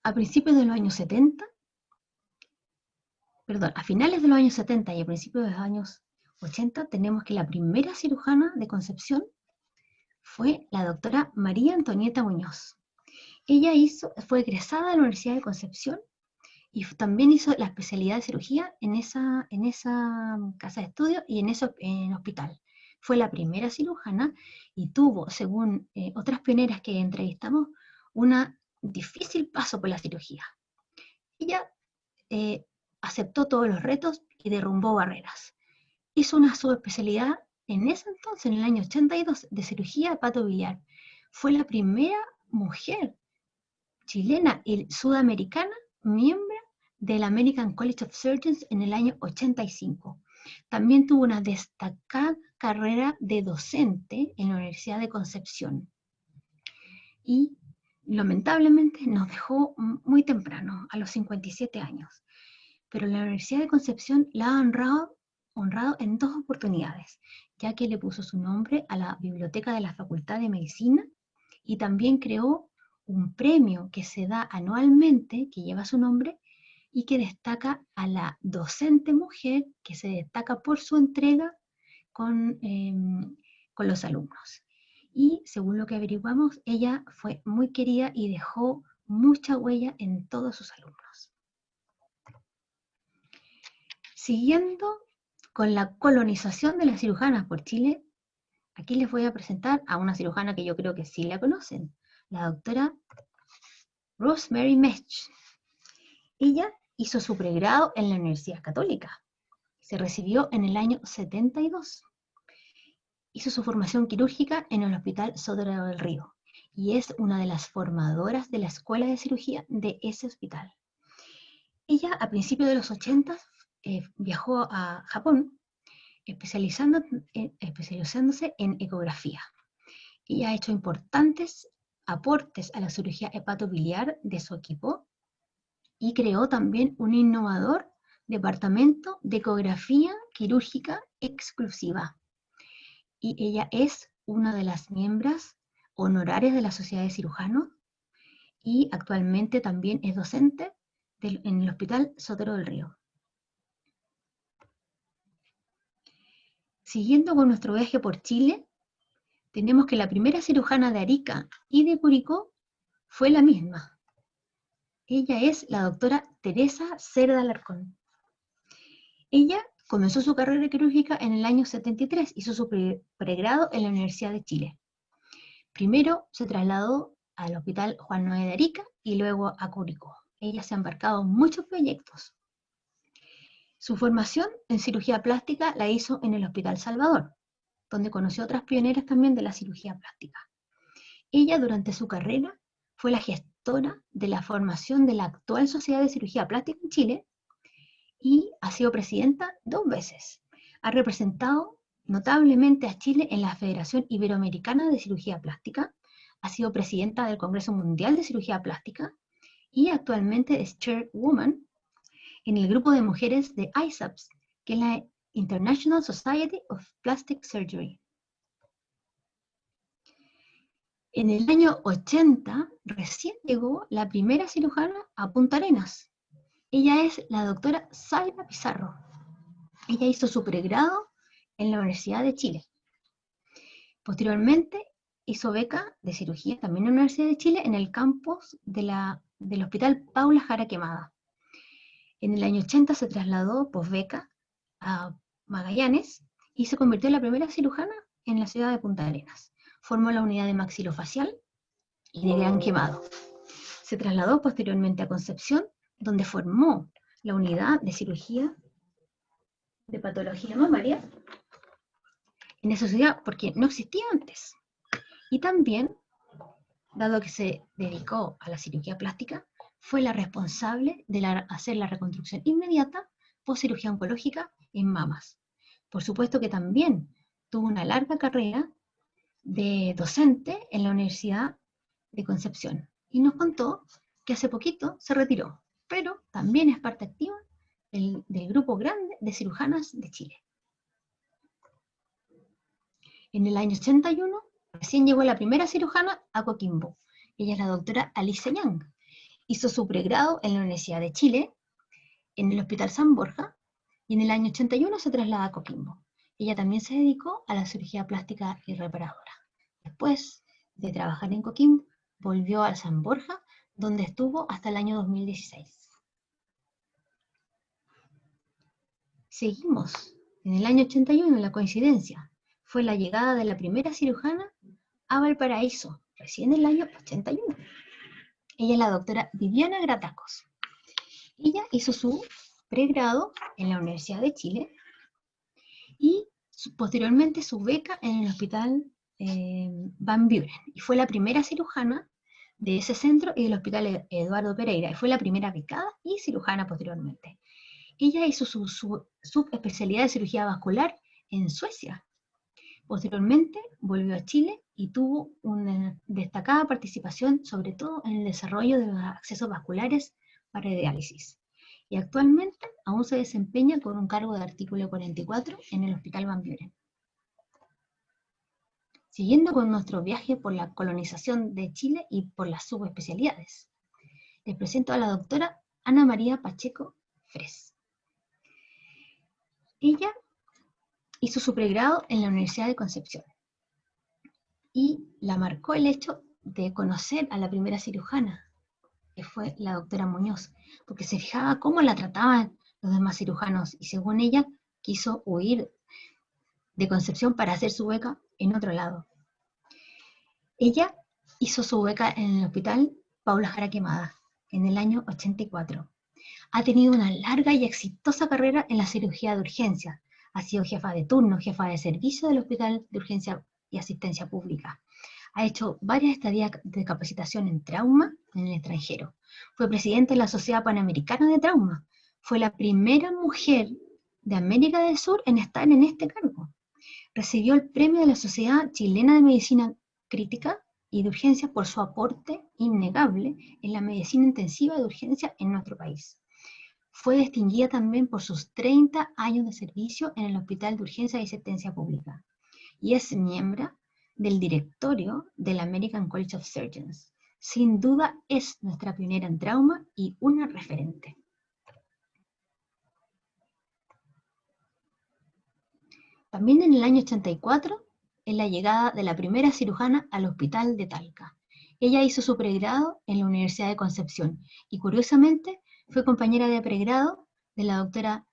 A principios de los años 70, a finales de los años 70 y a principios de los años 80, tenemos que la primera cirujana de Concepción fue la doctora María Antonieta Muñoz. Ella fue egresada de la Universidad de Concepción y también hizo la especialidad de cirugía en esa casa de estudio y en ese hospital. Fue la primera cirujana y tuvo, según otras pioneras que entrevistamos, un difícil paso por la cirugía. Ella aceptó todos los retos y derrumbó barreras. Hizo una subespecialidad en ese entonces, en el año 82, de cirugía hepatobiliar. Fue la primera mujer chilena y sudamericana miembro del American College of Surgeons en el año 85. También tuvo una destacada carrera de docente en la Universidad de Concepción. Y lamentablemente nos dejó muy temprano, a los 57 años. Pero la Universidad de Concepción la ha honrado en 2 oportunidades, ya que le puso su nombre a la biblioteca de la Facultad de Medicina y también creó un premio que se da anualmente, que lleva su nombre, y que destaca a la docente mujer que se destaca por su entrega con los alumnos. Y según lo que averiguamos, ella fue muy querida y dejó mucha huella en todos sus alumnos. Siguiendo con la colonización de las cirujanas por Chile, aquí les voy a presentar a una cirujana que yo creo que sí la conocen, la doctora Rosemary Mech. Ella hizo su pregrado en la Universidad Católica. Se recibió en el año 72. Hizo su formación quirúrgica en el Hospital Sodre del Río y es una de las formadoras de la Escuela de Cirugía de ese hospital. Ella a principios de los 80 viajó a Japón especializándose en ecografía. Ella ha hecho importantes aportes a la cirugía hepatobiliar de su equipo y creó también un innovador departamento de ecografía quirúrgica exclusiva. Y ella es una de las miembros honorarias de la Sociedad de Cirujanos y actualmente también es docente en el Hospital Sotero del Río. Siguiendo con nuestro viaje por Chile, tenemos que la primera cirujana de Arica y de Curicó fue la misma. Ella es la doctora Teresa Cerda Alarcón. Ella comenzó su carrera quirúrgica en el año 73, hizo su pregrado en la Universidad de Chile. Primero se trasladó al Hospital Juan Noé de Arica y luego a Curicó. Ella se ha embarcado en muchos proyectos. Su formación en cirugía plástica la hizo en el Hospital Salvador, donde conoció a otras pioneras también de la cirugía plástica. Ella durante su carrera fue la gestora de la formación de la actual Sociedad de Cirugía Plástica en Chile y ha sido presidenta 2 veces. Ha representado notablemente a Chile en la Federación Iberoamericana de Cirugía Plástica, ha sido presidenta del Congreso Mundial de Cirugía Plástica y actualmente es chairwoman en el grupo de mujeres de ISAPS, que es la International Society of Plastic Surgery. En el año 80 recién llegó la primera cirujana a Punta Arenas. Ella es la doctora Zaira Pizarro. Ella hizo su pregrado en la Universidad de Chile. Posteriormente hizo beca de cirugía también en la Universidad de Chile en el campus del Hospital Paula Jara Quemada. En el año 80 se trasladó posbeca a Magallanes y se convirtió en la primera cirujana en la ciudad de Punta Arenas. Formó la unidad de maxilofacial y de gran quemado. Se trasladó posteriormente a Concepción, donde formó la unidad de cirugía de patología mamaria en esa ciudad, porque no existía antes. Y también, dado que se dedicó a la cirugía plástica, fue la responsable de hacer la reconstrucción inmediata post cirugía oncológica en mamas. Por supuesto que también tuvo una larga carrera de docente en la Universidad de Concepción. Y nos contó que hace poquito se retiró, pero también es parte activa del grupo grande de cirujanas de Chile. En el año 81, recién llegó la primera cirujana a Coquimbo. Ella es la doctora Alice Young. Hizo su pregrado en la Universidad de Chile, en el Hospital San Borja, y en el año 81 se traslada a Coquimbo. Ella también se dedicó a la cirugía plástica y reparadora. Después de trabajar en Coquimbo, volvió al San Borja, donde estuvo hasta el año 2016. Seguimos. En el año 81, la coincidencia fue la llegada de la primera cirujana a Valparaíso, recién en el año 81. Ella es la doctora Viviana Gratacos. Ella hizo su pregrado en la Universidad de Chile y posteriormente su beca en el Hospital Van Buren. Y fue la primera cirujana de ese centro y del Hospital Eduardo Pereira. Y fue la primera becada y cirujana posteriormente. Ella hizo su subespecialidad de cirugía vascular en Suecia. Posteriormente volvió a Chile y tuvo una destacada participación, sobre todo en el desarrollo de los accesos vasculares para diálisis. Y actualmente aún se desempeña con un cargo de artículo 44 en el Hospital Van Buren. Siguiendo con nuestro viaje por la colonización de Chile y por las subespecialidades, les presento a la doctora Ana María Pacheco Fres. Ella hizo su pregrado en la Universidad de Concepción y la marcó el hecho de conocer a la primera cirujana, que fue la doctora Muñoz, porque se fijaba cómo la trataban los demás cirujanos y según ella quiso huir de Concepción para hacer su beca en otro lado. Ella hizo su beca en el Hospital Paula Jara Quemada en el año 84. Ha tenido una larga y exitosa carrera en la cirugía de urgencia. Ha sido jefa de turno, jefa de servicio del Hospital de Urgencia y Asistencia Pública. Ha hecho varias estadías de capacitación en trauma en el extranjero. Fue presidenta de la Sociedad Panamericana de Trauma. Fue la primera mujer de América del Sur en estar en este cargo. Recibió el premio de la Sociedad Chilena de Medicina Crítica y de Urgencia por su aporte innegable en la medicina intensiva de urgencia en nuestro país. Fue distinguida también por sus 30 años de servicio en el Hospital de Urgencia y Asistencia Pública. Y es miembro del directorio del American College of Surgeons. Sin duda es nuestra pionera en trauma y una referente. También en el año 84 es la llegada de la primera cirujana al hospital de Talca. Ella hizo su pregrado en la Universidad de Concepción y curiosamente fue compañera de pregrado de la doctora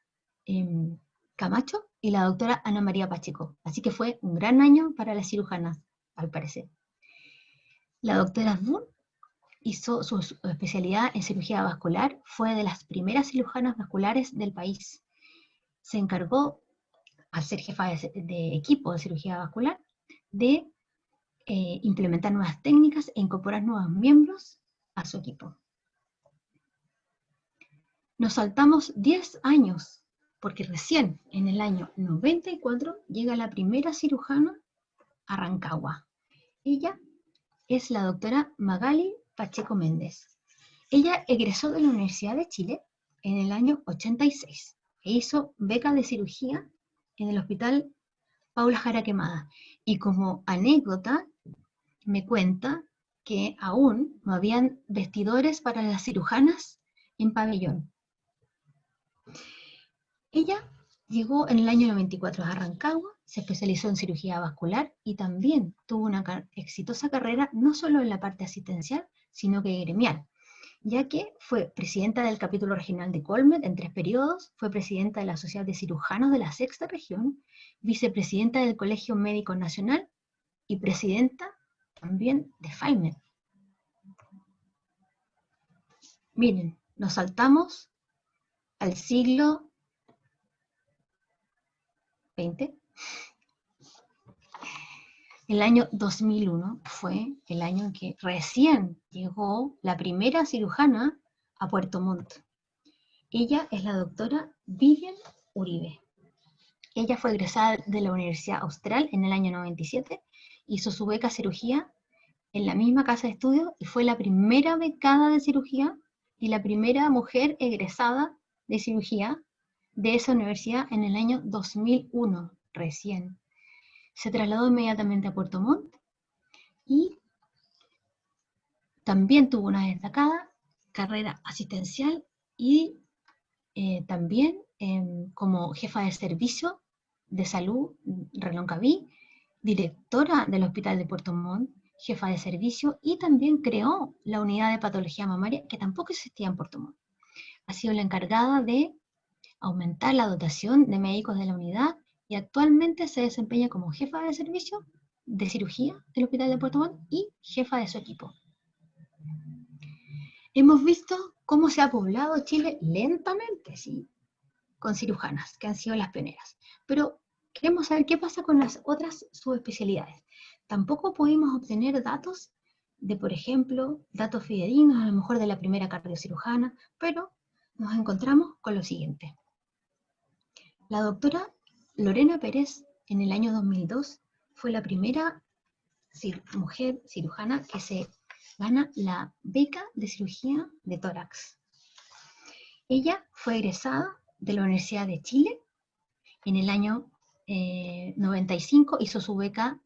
Camacho y la doctora Ana María Pacheco. Así que fue un gran año para las cirujanas, al parecer. La doctora Dunn hizo su especialidad en cirugía vascular, fue de las primeras cirujanas vasculares del país. Se encargó, al ser jefa de equipo de cirugía vascular, de implementar nuevas técnicas e incorporar nuevos miembros a su equipo. Nos saltamos 10 años, porque recién en el año 94 llega la primera cirujana a Rancagua. Ella es la doctora Magali Pacheco Méndez. Ella egresó de la Universidad de Chile en el año 86 e hizo beca de cirugía en el Hospital Paula Jara Quemada. Y como anécdota, me cuenta que aún no habían vestidores para las cirujanas en pabellón. Ella llegó en el año 94 a Rancagua, se especializó en cirugía vascular y también tuvo una exitosa carrera no solo en la parte asistencial, sino que gremial, ya que fue presidenta del capítulo regional de Colmed en 3 periodos, fue presidenta de la Sociedad de Cirujanos de la Sexta Región, vicepresidenta del Colegio Médico Nacional y presidenta también de FAIMED. Miren, nos saltamos al siglo XX. El año 2001 fue el año en que recién llegó la primera cirujana a Puerto Montt. Ella es la doctora Vivian Uribe. Ella fue egresada de la Universidad Austral en el año 97, hizo su beca cirugía en la misma casa de estudios y fue la primera becada de cirugía y la primera mujer egresada de cirugía de esa universidad en el año 2001, recién. Se trasladó inmediatamente a Puerto Montt y también tuvo una destacada carrera asistencial y también como jefa de servicio de salud Reloncaví, directora del Hospital de Puerto Montt, jefa de servicio, y también creó la unidad de patología mamaria que tampoco existía en Puerto Montt. Ha sido la encargada de aumentar la dotación de médicos de la unidad y actualmente se desempeña como jefa de servicio de cirugía del Hospital de Puerto Montt y jefa de su equipo. Hemos visto cómo se ha poblado Chile lentamente, ¿sí?, con cirujanas, que han sido las pioneras. Pero queremos saber qué pasa con las otras subespecialidades. Tampoco pudimos obtener datos de, por ejemplo, datos fidedignos, a lo mejor de la primera cardiocirujana, pero nos encontramos con lo siguiente. La doctora Lorena Pérez, en el año 2002, fue la primera mujer cirujana que se gana la beca de cirugía de tórax. Ella fue egresada de la Universidad de Chile en el año 95, hizo su beca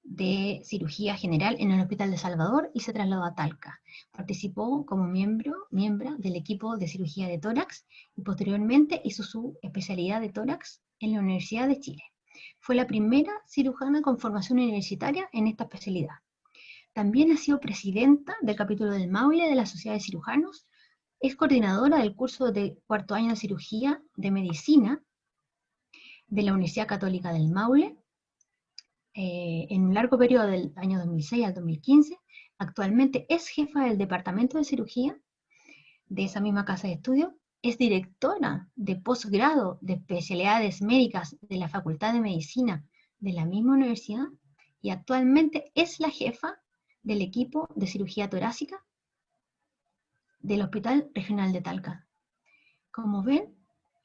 de cirugía general en el Hospital de Salvador y se trasladó a Talca. Participó como miembro del equipo de cirugía de tórax y posteriormente hizo su especialidad de tórax en la Universidad de Chile. Fue la primera cirujana con formación universitaria en esta especialidad. También ha sido presidenta del capítulo del Maule de la Sociedad de Cirujanos, es coordinadora del curso de 4º año de cirugía de medicina de la Universidad Católica del Maule, en un largo periodo del año 2006 al 2015, actualmente es jefa del departamento de cirugía de esa misma casa de estudio, es directora de posgrado de especialidades médicas de la Facultad de Medicina de la misma universidad y actualmente es la jefa del equipo de cirugía torácica del Hospital Regional de Talca. Como ven,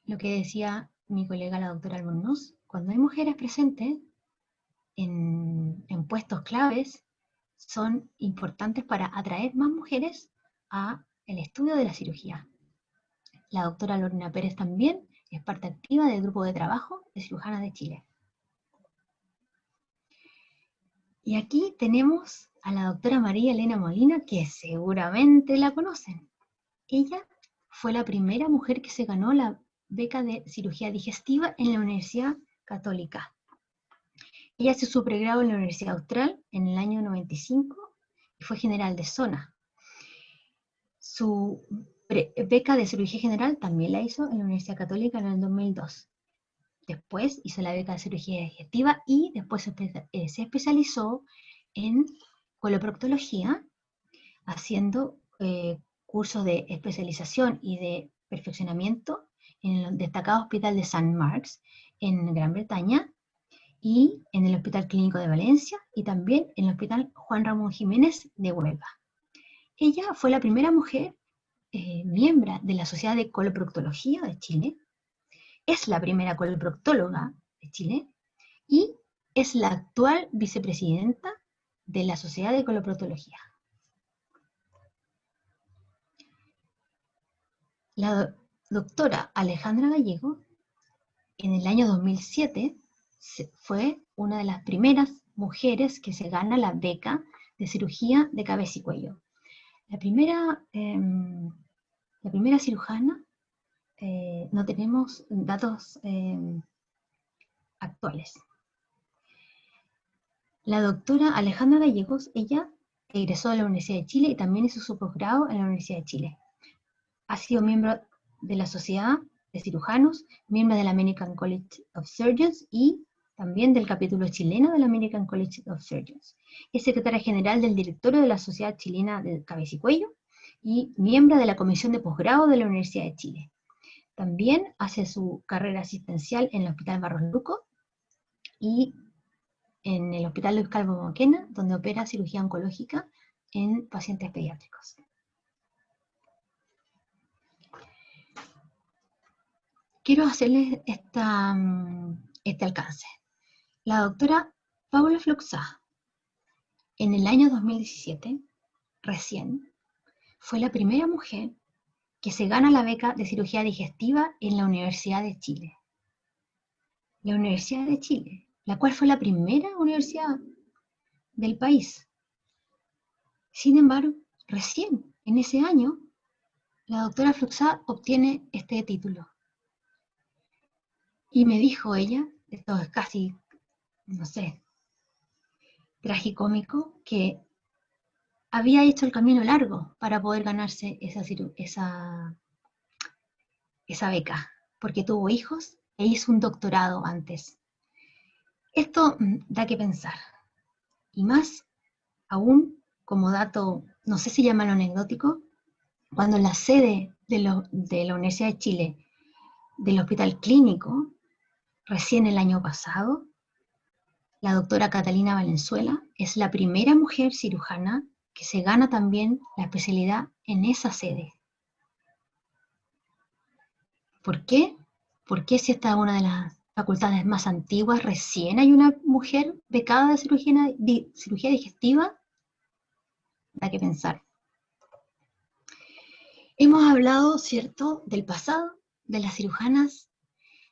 lo que decía mi colega la doctora Albornoz, cuando hay mujeres presentes en puestos claves, son importantes para atraer más mujeres a el estudio de la cirugía. La doctora Lorena Pérez también es parte activa del grupo de trabajo de cirujanas de Chile. Y aquí tenemos a la doctora María Elena Molina, que seguramente la conocen. Ella fue la primera mujer que se ganó la beca de cirugía digestiva en la Universidad Católica. Ella hizo su pregrado en la Universidad Austral en el año 95 y fue general de zona. Su beca de cirugía general también la hizo en la Universidad Católica en el 2002. Después hizo la beca de cirugía digestiva y después se especializó en coloproctología, haciendo cursos de especialización y de perfeccionamiento en el destacado Hospital de St. Mark's en Gran Bretaña, y en el Hospital Clínico de Valencia, y también en el Hospital Juan Ramón Jiménez de Huelva. Ella fue la primera mujer miembro de la Sociedad de Coloproctología de Chile, es la primera coloproctóloga de Chile, y es la actual vicepresidenta de la Sociedad de Coloproctología. La doctora Alejandra Gallego, en el año 2007, fue una de las primeras mujeres que se gana la beca de cirugía de cabeza y cuello. La primera cirujana, no tenemos datos actuales. La doctora Alejandra Gallegos, ella egresó de la Universidad de Chile y también hizo su posgrado en la Universidad de Chile. Ha sido miembro de la Sociedad de Cirujanos, miembro del American College of Surgeons y también del capítulo chileno del American College of Surgeons. Es secretaria general del directorio de la Sociedad Chilena de Cabeza y Cuello y miembro de la Comisión de Posgrado de la Universidad de Chile. También hace su carrera asistencial en el Hospital Barros Luco y en el Hospital Luis Calvo Moquena, donde opera cirugía oncológica en pacientes pediátricos. Quiero hacerles este alcance. La doctora Paula Fluxá, en el año 2017, recién, fue la primera mujer que se gana la beca de cirugía digestiva en la Universidad de Chile. La Universidad de Chile, la cual fue la primera universidad del país. Sin embargo, recién en ese año, la doctora Fluxá obtiene este título. Y me dijo ella, esto es casi, no sé, tragicómico, que había hecho el camino largo para poder ganarse esa beca, porque tuvo hijos e hizo un doctorado antes. Esto da que pensar. Y más aún, como dato, no sé si llamarlo anecdótico, cuando en la sede de la Universidad de Chile, del Hospital Clínico, recién el año pasado, la doctora Catalina Valenzuela es la primera mujer cirujana que se gana también la especialidad en esa sede. ¿Por qué? Porque si esta es una de las facultades más antiguas, recién hay una mujer becada de cirugía digestiva, da que pensar. Hemos hablado, ¿cierto?, del pasado, de las cirujanas,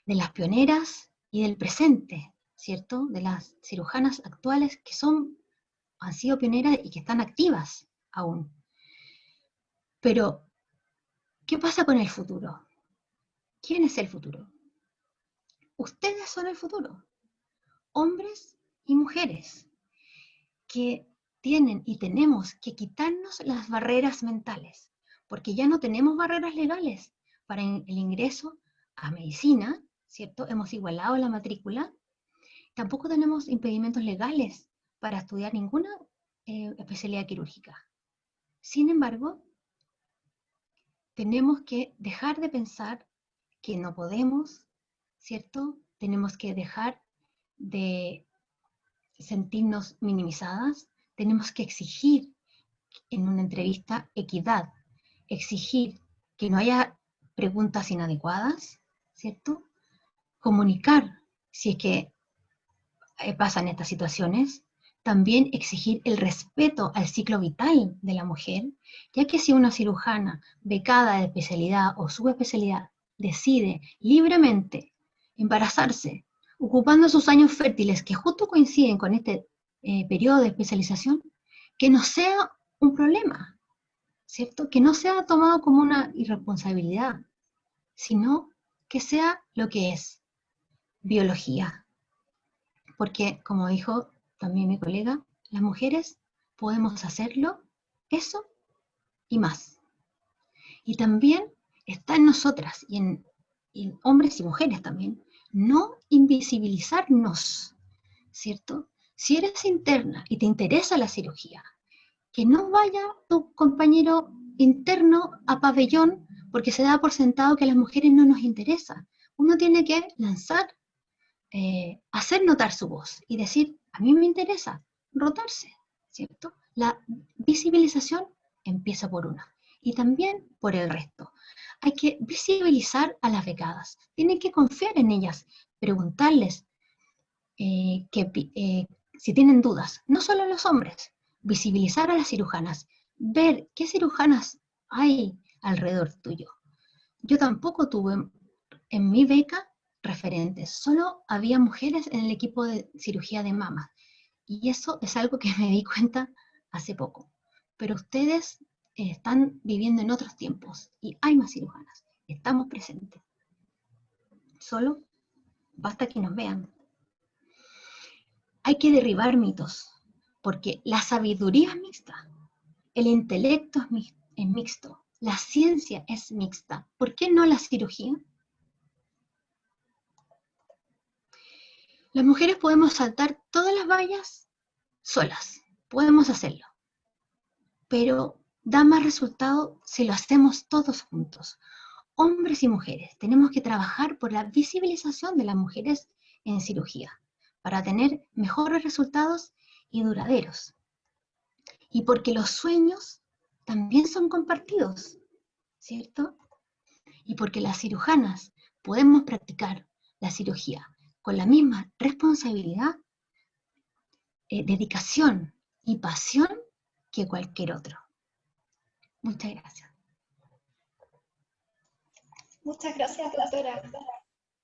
de las pioneras y del presente, ¿cierto?, de las cirujanas actuales que han sido pioneras y que están activas aún. Pero, ¿qué pasa con el futuro? ¿Quién es el futuro? Ustedes son el futuro. Hombres y mujeres que tienen y tenemos que quitarnos las barreras mentales, porque ya no tenemos barreras legales para el ingreso a medicina, ¿cierto? Hemos igualado la matrícula. Tampoco tenemos impedimentos legales para estudiar ninguna especialidad quirúrgica. Sin embargo, tenemos que dejar de pensar que no podemos, ¿cierto? Tenemos que dejar de sentirnos minimizadas. Tenemos que exigir en una entrevista equidad, exigir que no haya preguntas inadecuadas, ¿cierto? Comunicar si es que pasan estas situaciones. También exigir el respeto al ciclo vital de la mujer, ya que si una cirujana becada de especialidad o subespecialidad decide libremente embarazarse, ocupando sus años fértiles que justo coinciden con este periodo de especialización, que no sea un problema, ¿cierto? Que no sea tomado como una irresponsabilidad, sino que sea lo que es, biología. Porque, como dijo también mi colega, las mujeres podemos hacerlo, eso y más. Y también está en nosotras, y en hombres y mujeres también, no invisibilizarnos, ¿cierto? Si eres interna y te interesa la cirugía, que no vaya tu compañero interno a pabellón porque se da por sentado que a las mujeres no nos interesa. Uno tiene que lanzar, hacer notar su voz y decir, a mí me interesa, rotarse, ¿cierto? La visibilización empieza por una y también por el resto. Hay que visibilizar a las becadas, tienen que confiar en ellas, preguntarles si tienen dudas, no solo los hombres, visibilizar a las cirujanas, ver qué cirujanas hay alrededor tuyo. Yo tampoco tuve en mi beca referentes, solo había mujeres en el equipo de cirugía de mama, y eso es algo que me di cuenta hace poco. Pero ustedes están viviendo en otros tiempos y hay más cirujanas, estamos presentes. Solo basta que nos vean. Hay que derribar mitos, porque la sabiduría es mixta, el intelecto es mixto, la ciencia es mixta. ¿Por qué no la cirugía? Las mujeres podemos saltar todas las vallas solas, podemos hacerlo, pero da más resultado si lo hacemos todos juntos. Hombres y mujeres, tenemos que trabajar por la visibilización de las mujeres en cirugía, para tener mejores resultados y duraderos. Y porque los sueños también son compartidos, ¿cierto? Y porque las cirujanas podemos practicar la cirugía con la misma responsabilidad, dedicación y pasión que cualquier otro. Muchas gracias. Muchas gracias, doctora.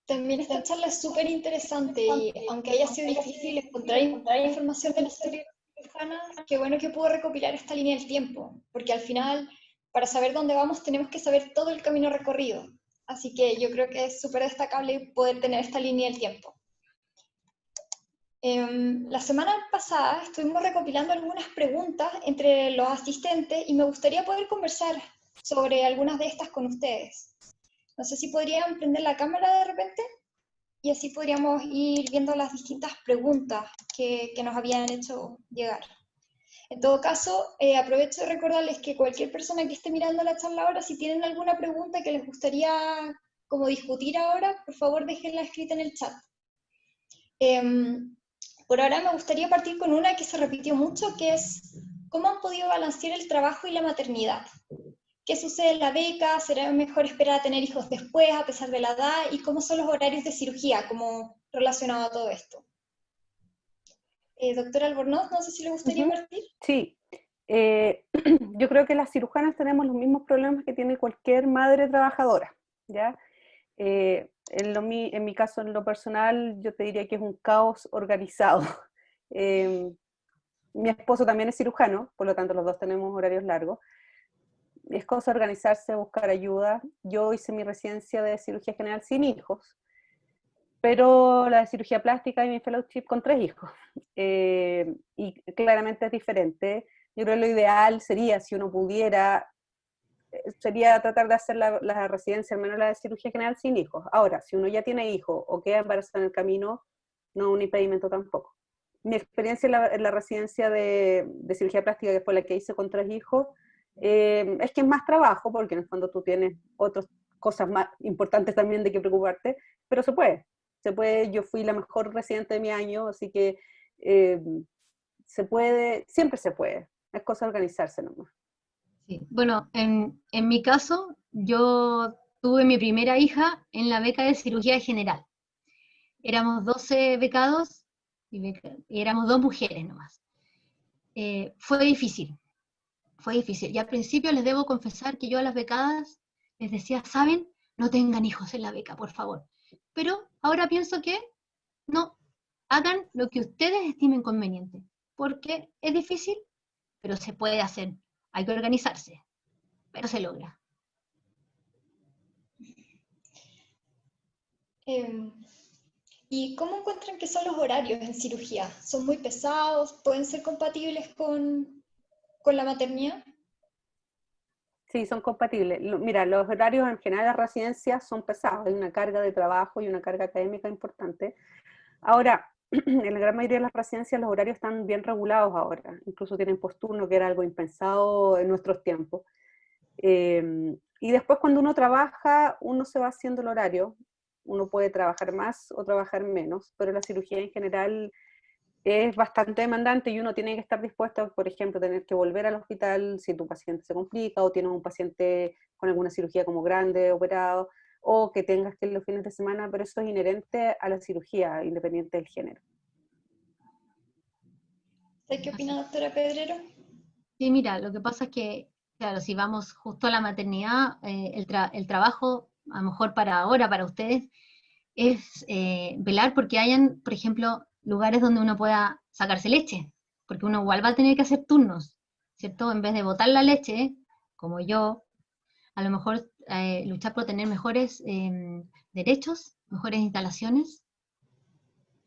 También esta charla es súper interesante y aunque haya sido difícil encontrar información de la historia cirujana, qué bueno que pudo recopilar esta línea del tiempo, porque al final, para saber dónde vamos, tenemos que saber todo el camino recorrido. Así que yo creo que es súper destacable poder tener esta línea del tiempo. La semana pasada estuvimos recopilando algunas preguntas entre los asistentes y me gustaría poder conversar sobre algunas de estas con ustedes. No sé si podrían prender la cámara de repente y así podríamos ir viendo las distintas preguntas que nos habían hecho llegar. En todo caso, aprovecho de recordarles que cualquier persona que esté mirando la charla ahora, si tienen alguna pregunta que les gustaría como discutir ahora, por favor déjenla escrita en el chat. Por ahora me gustaría partir con una que se repitió mucho, que es ¿cómo han podido balancear el trabajo y la maternidad? ¿Qué sucede en la beca? ¿Será mejor esperar a tener hijos después, a pesar de la edad? ¿Y cómo son los horarios de cirugía, como relacionado a todo esto? Doctora Albornoz, no sé si le gustaría partir. Sí, yo creo que las cirujanas tenemos los mismos problemas que tiene cualquier madre trabajadora, ¿ya? En mi caso, en lo personal, yo te diría que es un caos organizado. Mi esposo también es cirujano, por lo tanto los dos tenemos horarios largos. Es cosa organizarse, buscar ayuda. Yo hice mi residencia de cirugía general sin hijos, pero la de cirugía plástica y mi fellowship con 3 hijos. Y claramente es diferente. Yo creo que lo ideal sería, si uno pudiera, sería tratar de hacer la residencia, al menos la de cirugía general, sin hijos. Ahora, si uno ya tiene hijos o queda embarazada en el camino, no es un impedimento tampoco. Mi experiencia en la residencia de cirugía plástica, que fue la que hice con 3 hijos, es que es más trabajo, porque en el fondo tú tienes otras cosas más importantes también de que preocuparte, pero se puede. Yo fui la mejor residente de mi año, así que se puede, siempre se puede. Es cosa de organizarse nomás. Sí. Bueno, en mi caso, yo tuve mi primera hija en la beca de cirugía general. Éramos 12 becados y éramos 2 mujeres nomás. Fue difícil. Y al principio les debo confesar que yo a las becadas les decía, ¿saben? No tengan hijos en la beca, por favor. Pero ahora pienso que no, hagan lo que ustedes estimen conveniente. porque es difícil, pero se puede hacer. Hay que organizarse, pero se logra. ¿Y cómo encuentran que son los horarios en cirugía? ¿Son muy pesados? ¿Pueden ser compatibles con la maternidad? Sí, son compatibles. Mira, los horarios en general de la residencia son pesados, hay una carga de trabajo y una carga académica importante. Ahora, en la gran mayoría de las residencias los horarios están bien regulados ahora, incluso tienen posturno, que era algo impensado en nuestros tiempos. Y después cuando uno trabaja, uno se va haciendo el horario, uno puede trabajar más o trabajar menos, pero la cirugía en general es bastante demandante y uno tiene que estar dispuesto, por ejemplo, tener que volver al hospital si tu paciente se complica o tienes un paciente con alguna cirugía como grande, operado, o que tengas que ir los fines de semana, pero eso es inherente a la cirugía, independiente del género. ¿Qué opina, doctora Pedrero? Sí, mira, lo que pasa es que, claro, si vamos justo a la maternidad, el trabajo, a lo mejor para ahora, para ustedes, es velar porque hayan, por ejemplo, lugares donde uno pueda sacarse leche, porque uno igual va a tener que hacer turnos, ¿cierto? En vez de botar la leche, como yo, a lo mejor luchar por tener mejores derechos, mejores instalaciones.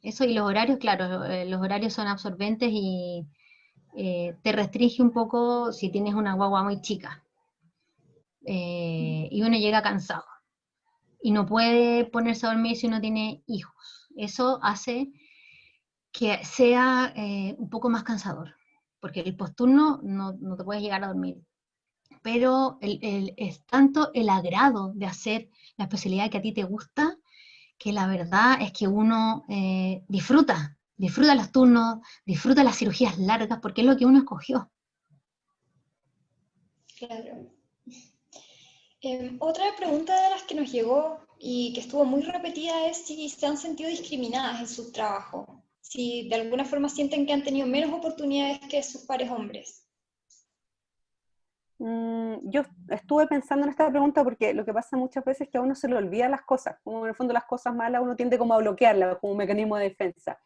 Eso y los horarios, claro, los horarios son absorbentes y te restringe un poco si tienes una guagua muy chica. Y uno llega cansado y no puede ponerse a dormir si uno tiene hijos. Eso hace que sea un poco más cansador, porque el posturno no te puedes llegar a dormir. Pero es tanto el agrado de hacer la especialidad que a ti te gusta, que la verdad es que uno disfruta los turnos, disfruta las cirugías largas, porque es lo que uno escogió. Claro. Otra pregunta de las que nos llegó y que estuvo muy repetida es si se han sentido discriminadas en su trabajo, si de alguna forma sienten que han tenido menos oportunidades que sus pares hombres. Yo estuve pensando en esta pregunta porque lo que pasa muchas veces es que a uno se le olvidan las cosas, como en el fondo las cosas malas uno tiende como a bloquearlas como un mecanismo de defensa.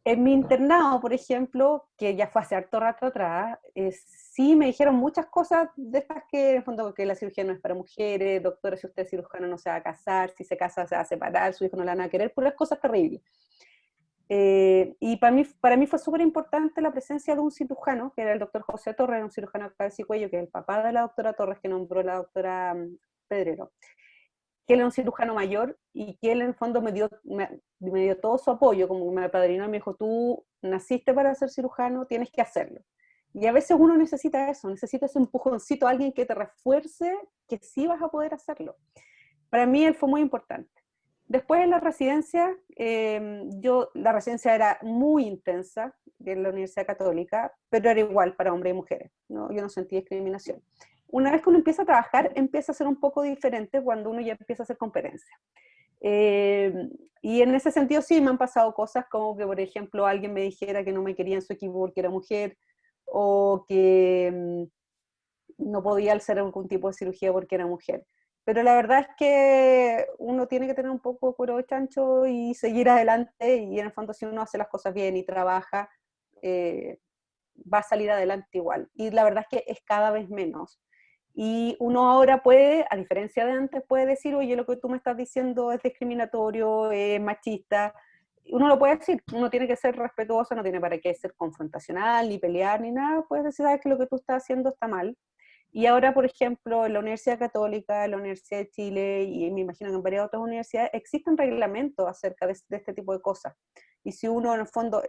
En mi internado, por ejemplo, que ya fue hace harto rato atrás, sí me dijeron muchas cosas de estas que, en el fondo, que la cirugía no es para mujeres, doctora, si usted es cirujano no se va a casar, si se casa se va a separar, su hijo no la van a querer, puras cosas terribles. Y para mí fue súper importante la presencia de un cirujano, que era el doctor José Torres, un cirujano de cabeza y cuello, que es el papá de la doctora Torres, que nombró la doctora Pedrero, que él era un cirujano mayor y que él en el fondo me dio todo su apoyo, como me apadrinó y me dijo, tú naciste para ser cirujano, tienes que hacerlo. Y a veces uno necesita eso, necesita ese empujoncito, alguien que te refuerce que sí vas a poder hacerlo. Para mí él fue muy importante. Después en la residencia, la residencia era muy intensa en la Universidad Católica, pero era igual para hombres y mujeres, ¿no? Yo no sentí discriminación. Una vez que uno empieza a trabajar, empieza a ser un poco diferente cuando uno ya empieza a hacer conferencias. Y en ese sentido sí me han pasado cosas como que, por ejemplo, alguien me dijera que no me quería en su equipo porque era mujer, o que no podía hacer algún tipo de cirugía porque era mujer. Pero la verdad es que uno tiene que tener un poco de cuero de chancho y seguir adelante, y en el fondo si uno hace las cosas bien y trabaja, va a salir adelante igual. Y la verdad es que es cada vez menos. Y uno ahora puede, a diferencia de antes, puede decir, oye, lo que tú me estás diciendo es discriminatorio, es machista. Uno lo puede decir, uno tiene que ser respetuoso, no tiene para qué ser confrontacional, ni pelear, ni nada. Puedes decir, sabes que lo que tú estás haciendo está mal. Y ahora, por ejemplo, en la Universidad Católica, en la Universidad de Chile, y me imagino que en varias otras universidades, existen reglamentos acerca de este tipo de cosas. Y si uno, en el fondo,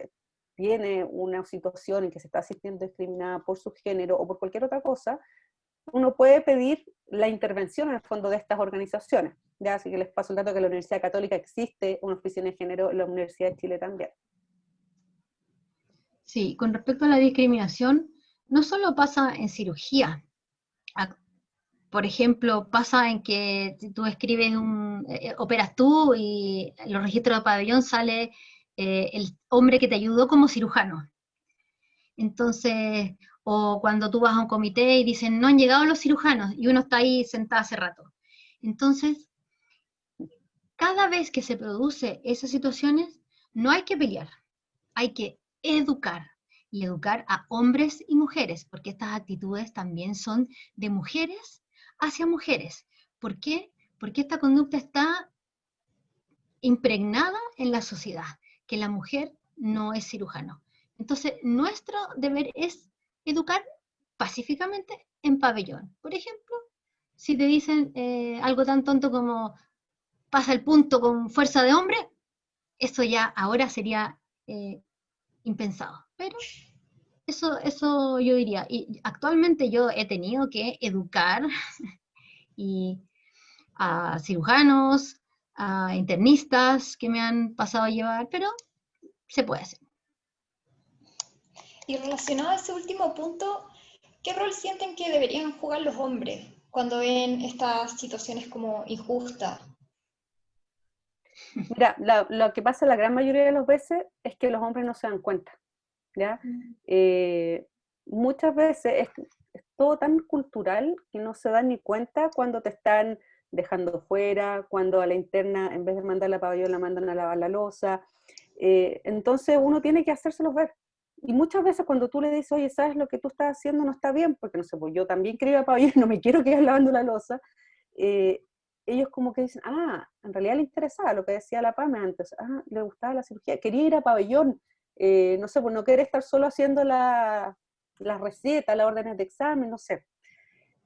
tiene una situación en que se está sintiendo discriminada por su género o por cualquier otra cosa, uno puede pedir la intervención, en el fondo, de estas organizaciones. Ya, así que les paso el dato que en la Universidad Católica existe una oficina de género, en la Universidad de Chile también. Sí, con respecto a la discriminación, no solo pasa en cirugía. Por ejemplo, pasa en que tú escribes operas tú y en los registros de pabellón sale el hombre que te ayudó como cirujano. Entonces, o cuando tú vas a un comité y dicen, no han llegado los cirujanos, y uno está ahí sentado hace rato. Entonces, cada vez que se produce esas situaciones, no hay que pelear, hay que educar. y educar a hombres y mujeres, porque estas actitudes también son de mujeres hacia mujeres. ¿Por qué? Porque esta conducta está impregnada en la sociedad, que la mujer no es cirujano. Entonces, nuestro deber es educar pacíficamente en pabellón. Por ejemplo, si te dicen algo tan tonto como pasa el punto con fuerza de hombre, eso ya ahora sería impensado. Pero eso yo diría. Y actualmente yo he tenido que educar y a cirujanos, a internistas que me han pasado a llevar, pero se puede hacer. Y relacionado a ese último punto, ¿qué rol sienten que deberían jugar los hombres cuando ven estas situaciones como injustas? Mira, lo que pasa la gran mayoría de las veces es que los hombres no se dan cuenta, ¿ya? Muchas veces es todo tan cultural que no se dan ni cuenta cuando te están dejando fuera, cuando a la interna, en vez de mandarla a pabellón, la mandan a lavar la loza. Entonces uno tiene que hacérselos ver. Y muchas veces cuando tú le dices, oye, ¿sabes lo que tú estás haciendo no está bien? Porque no sé, pues yo también quiero ir a pabellón, no me quiero quedar lavando la loza. Ellos como que dicen, en realidad le interesaba lo que decía la Pame antes, le gustaba la cirugía, quería ir a pabellón, no sé, pues no querer estar solo haciendo las recetas, las órdenes de examen, no sé.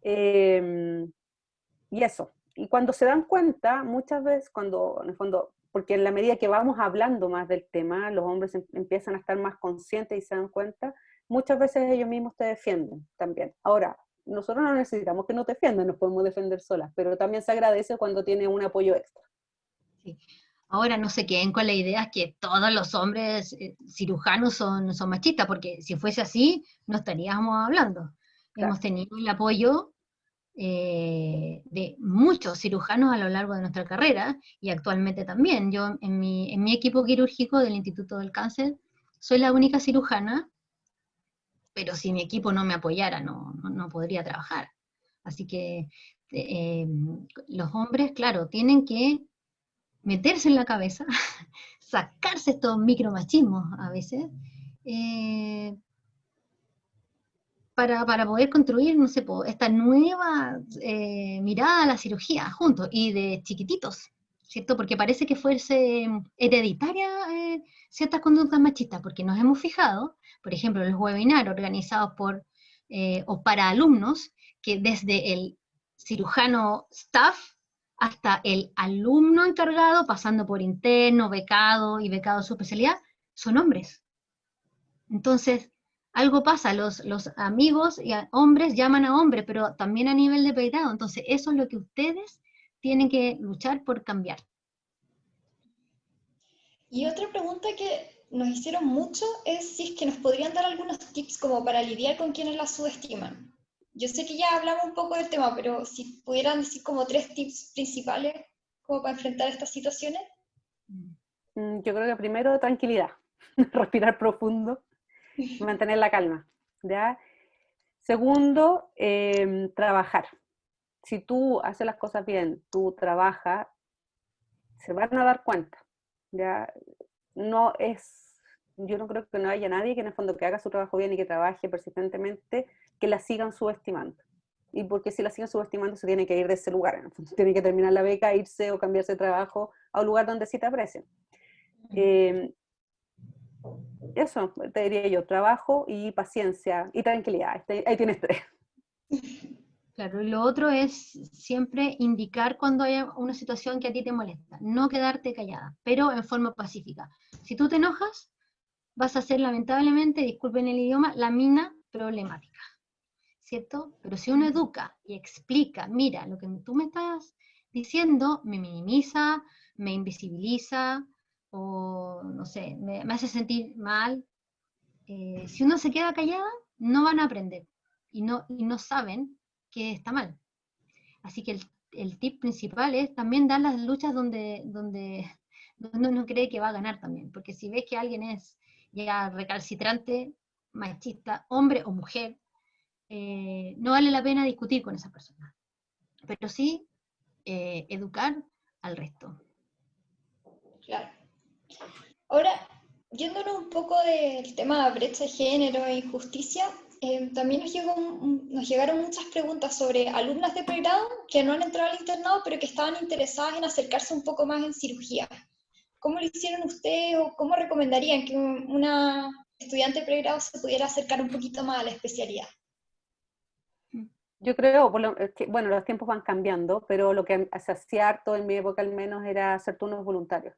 Y eso. Y cuando se dan cuenta, muchas veces, cuando, en el fondo, porque en la medida que vamos hablando más del tema, los hombres empiezan a estar más conscientes y se dan cuenta, muchas veces ellos mismos te defienden también. Ahora, nosotros no necesitamos que nos defiendan, nos podemos defender solas, pero también se agradece cuando tiene un apoyo extra. Sí. Ahora no se queden con la idea que todos los hombres cirujanos son machistas, porque si fuese así, no estaríamos hablando. Claro. Hemos tenido el apoyo de muchos cirujanos a lo largo de nuestra carrera, y actualmente también. Yo en mi equipo quirúrgico del Instituto del Cáncer soy la única cirujana, pero si mi equipo no me apoyara no podría trabajar. Así que los hombres, claro, tienen que meterse en la cabeza, sacarse estos micromachismos a veces, para poder construir, no sé, esta nueva mirada a la cirugía juntos y de chiquititos, ¿cierto? Porque parece que fuese hereditaria ciertas conductas machistas, porque nos hemos fijado, por ejemplo, en los webinars organizados por o para alumnos, que desde el cirujano staff hasta el alumno encargado, pasando por interno, becado y becado de su especialidad, son hombres. Entonces, algo pasa, los amigos y hombres llaman a hombres, pero también a nivel de peinado. Entonces, eso es lo que ustedes tienen que luchar por cambiar. Y otra pregunta que nos hicieron mucho es si es que nos podrían dar algunos tips como para lidiar con quienes la subestiman. Yo sé que ya hablamos un poco del tema, pero si pudieran decir como 3 tips principales como para enfrentar estas situaciones. Yo creo que primero, tranquilidad, respirar profundo, mantener la calma, ¿ya? Segundo, trabajar. Si tú haces las cosas bien, tú trabajas, se van a dar cuenta, ¿ya? Yo no creo que no haya nadie que en el fondo que haga su trabajo bien y que trabaje persistentemente, que la sigan subestimando. Y porque si la siguen subestimando se tiene que ir de ese lugar, en el fondo tiene que terminar la beca, irse o cambiarse de trabajo a un lugar donde sí te aprecien. Eso te diría yo, trabajo y paciencia y tranquilidad, ahí tienes 3. Claro, y lo otro es siempre indicar cuando haya una situación que a ti te molesta, no quedarte callada, pero en forma pacífica. Si tú te enojas, vas a ser lamentablemente, disculpen el idioma, la mina problemática, ¿cierto? Pero si uno educa y explica, mira, lo que tú me estás diciendo me minimiza, me invisibiliza, o no sé, me hace sentir mal, si uno se queda callada, no van a aprender y no saben que está mal. Así que el tip principal es también dar las luchas donde uno cree que va a ganar también, porque si ves que alguien es ya recalcitrante, machista, hombre o mujer, no vale la pena discutir con esa persona, pero sí educar al resto. Claro. Ahora, yéndonos un poco del tema de brecha de género e injusticia, también nos llegaron muchas preguntas sobre alumnas de pregrado que no han entrado al internado, pero que estaban interesadas en acercarse un poco más en cirugía. ¿Cómo lo hicieron ustedes o cómo recomendarían que una estudiante de pregrado se pudiera acercar un poquito más a la especialidad? Yo creo, que, bueno, los tiempos van cambiando, pero lo que se hacía harto en mi época al menos era hacer turnos voluntarios.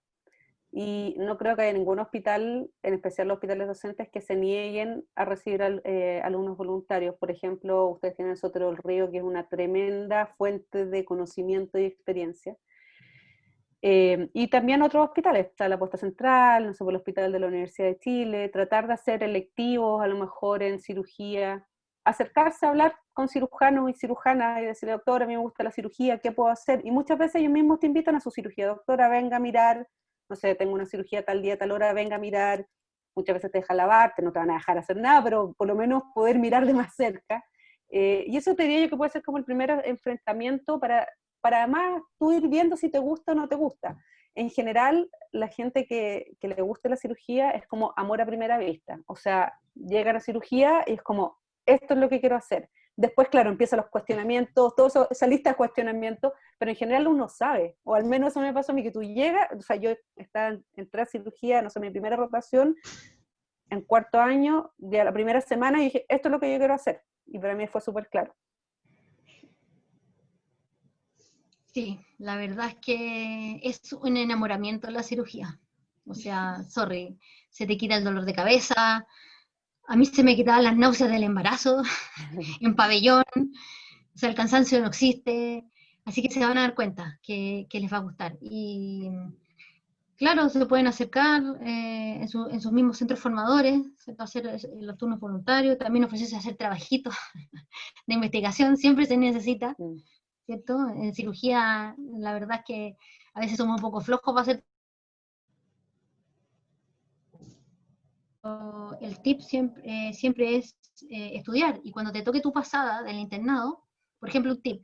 Y no creo que haya ningún hospital, en especial los hospitales docentes, que se nieguen a recibir alumnos voluntarios. Por ejemplo, ustedes tienen Sotero del Río, que es una tremenda fuente de conocimiento y experiencia. Y también otros hospitales, está la Posta Central, no sé, el Hospital de la Universidad de Chile, tratar de hacer electivos, a lo mejor en cirugía, acercarse a hablar con cirujanos y cirujanas y decirle, doctora, a mí me gusta la cirugía, ¿qué puedo hacer? Y muchas veces ellos mismos te invitan a su cirugía, doctora, venga a mirar, no sé, tengo una cirugía tal día, tal hora, venga a mirar, muchas veces te dejan lavarte, no te van a dejar hacer nada, pero por lo menos poder mirar de más cerca. Y eso te diría yo que puede ser como el primer enfrentamiento para además tú ir viendo si te gusta o no te gusta. En general, la gente que le gusta la cirugía es como amor a primera vista. O sea, llega a la cirugía y es como, esto es lo que quiero hacer. Después, claro, empiezan los cuestionamientos, toda esa lista de cuestionamientos, pero en general uno sabe, o al menos eso me pasó a mí, que tú llegas, o sea, yo entré a cirugía, no sé, mi primera rotación, en cuarto año, ya la primera semana, y dije, esto es lo que yo quiero hacer. Y para mí fue súper claro. Sí, la verdad es que es un enamoramiento la cirugía. O sea, sorry, se te quita el dolor de cabeza. A mí se me quitaban las náuseas del embarazo en pabellón. O sea, el cansancio no existe. Así que se van a dar cuenta que les va a gustar. Y claro, se pueden acercar en sus mismos centros formadores, hacer los turnos voluntarios, también ofrecerse a hacer trabajitos de investigación, siempre se necesita. ¿Cierto? En cirugía, la verdad es que a veces somos un poco flojos para hacer. El tip siempre es estudiar, y cuando te toque tu pasada del internado, por ejemplo, un tip,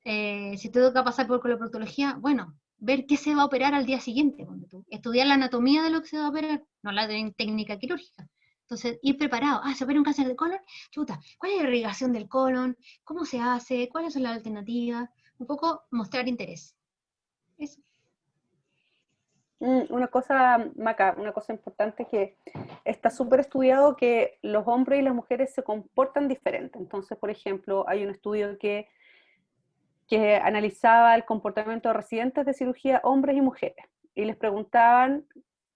si te toca pasar por coloproctología, bueno, ver qué se va a operar al día siguiente, estudiar la anatomía de lo que se va a operar, no la técnica quirúrgica. Entonces, ir preparado. Se opera un cáncer de colon, chuta, ¿cuál es la irrigación del colon? ¿Cómo se hace? ¿Cuáles son las alternativas? Un poco mostrar interés. Eso. Una cosa, Maca, una cosa importante que está súper estudiado que los hombres y las mujeres se comportan diferente. Entonces, por ejemplo, hay un estudio que analizaba el comportamiento de residentes de cirugía, hombres y mujeres, y les preguntaban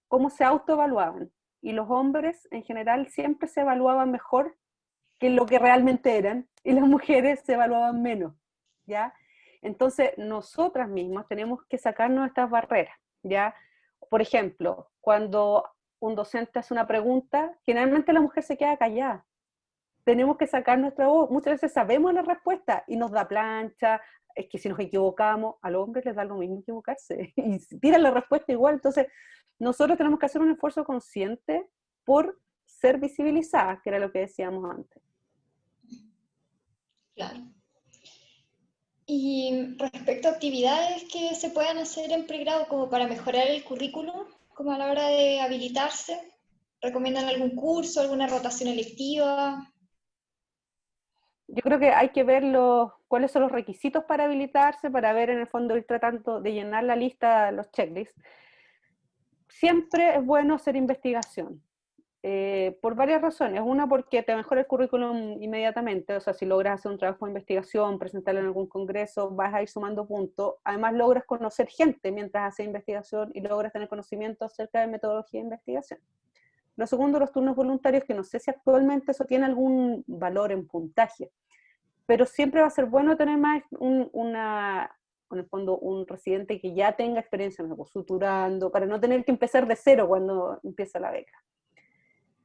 cómo se autoevaluaban. Y los hombres, en general, siempre se evaluaban mejor que lo que realmente eran, y las mujeres se evaluaban menos, ¿ya? Entonces, nosotras mismas tenemos que sacarnos estas barreras, ¿ya? Por ejemplo, cuando un docente hace una pregunta, generalmente la mujer se queda callada. Tenemos que sacar nuestra voz. Muchas veces sabemos la respuesta y nos da plancha, es que si nos equivocamos, a los hombres les da lo mismo equivocarse, y tiran la respuesta igual. Entonces, nosotros tenemos que hacer un esfuerzo consciente por ser visibilizadas, que era lo que decíamos antes. Claro. Y respecto a actividades que se puedan hacer en pregrado como para mejorar el currículum, como a la hora de habilitarse, ¿recomiendan algún curso, alguna rotación electiva? Yo creo que hay que ver cuáles son los requisitos para habilitarse, para ver en el fondo ir tratando de llenar la lista, los checklists. Siempre es hacer hacer investigación, por varias razones. Una, porque te mejora el currículum inmediatamente, o sea, si logras hacer un trabajo de investigación, presentarlo en algún congreso, vas a ir sumando puntos. Además, logras conocer gente mientras haces investigación y logras tener conocimiento acerca de metodología de investigación. Lo segundo, los turnos voluntarios, que no sé si actualmente eso tiene algún valor en puntaje, pero siempre va a ser bueno tener más en el fondo, un residente que ya tenga experiencia, no sé, suturando, para no tener que empezar de cero cuando empieza la beca.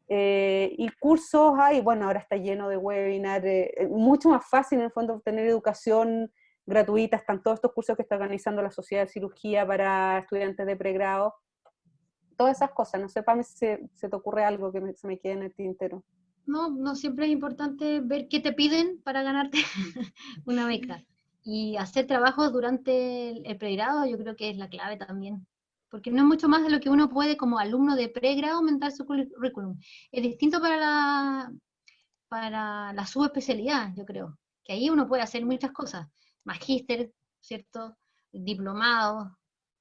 Y cursos hay, bueno, ahora está lleno de webinars, mucho más fácil en el fondo obtener educación gratuita. Están todos estos cursos que está organizando la Sociedad de Cirugía para estudiantes de pregrado. Todas esas cosas, no sé, Pam, si se te ocurre algo que se me quede en el tintero. No siempre es importante ver qué te piden para ganarte una beca. Y hacer trabajos durante el pregrado yo creo que es la clave también. porque no es mucho más de lo que uno puede como alumno de pregrado aumentar su currículum. Es distinto para la subespecialidad, yo creo, que ahí uno puede hacer muchas cosas, magíster, ¿cierto? Diplomados,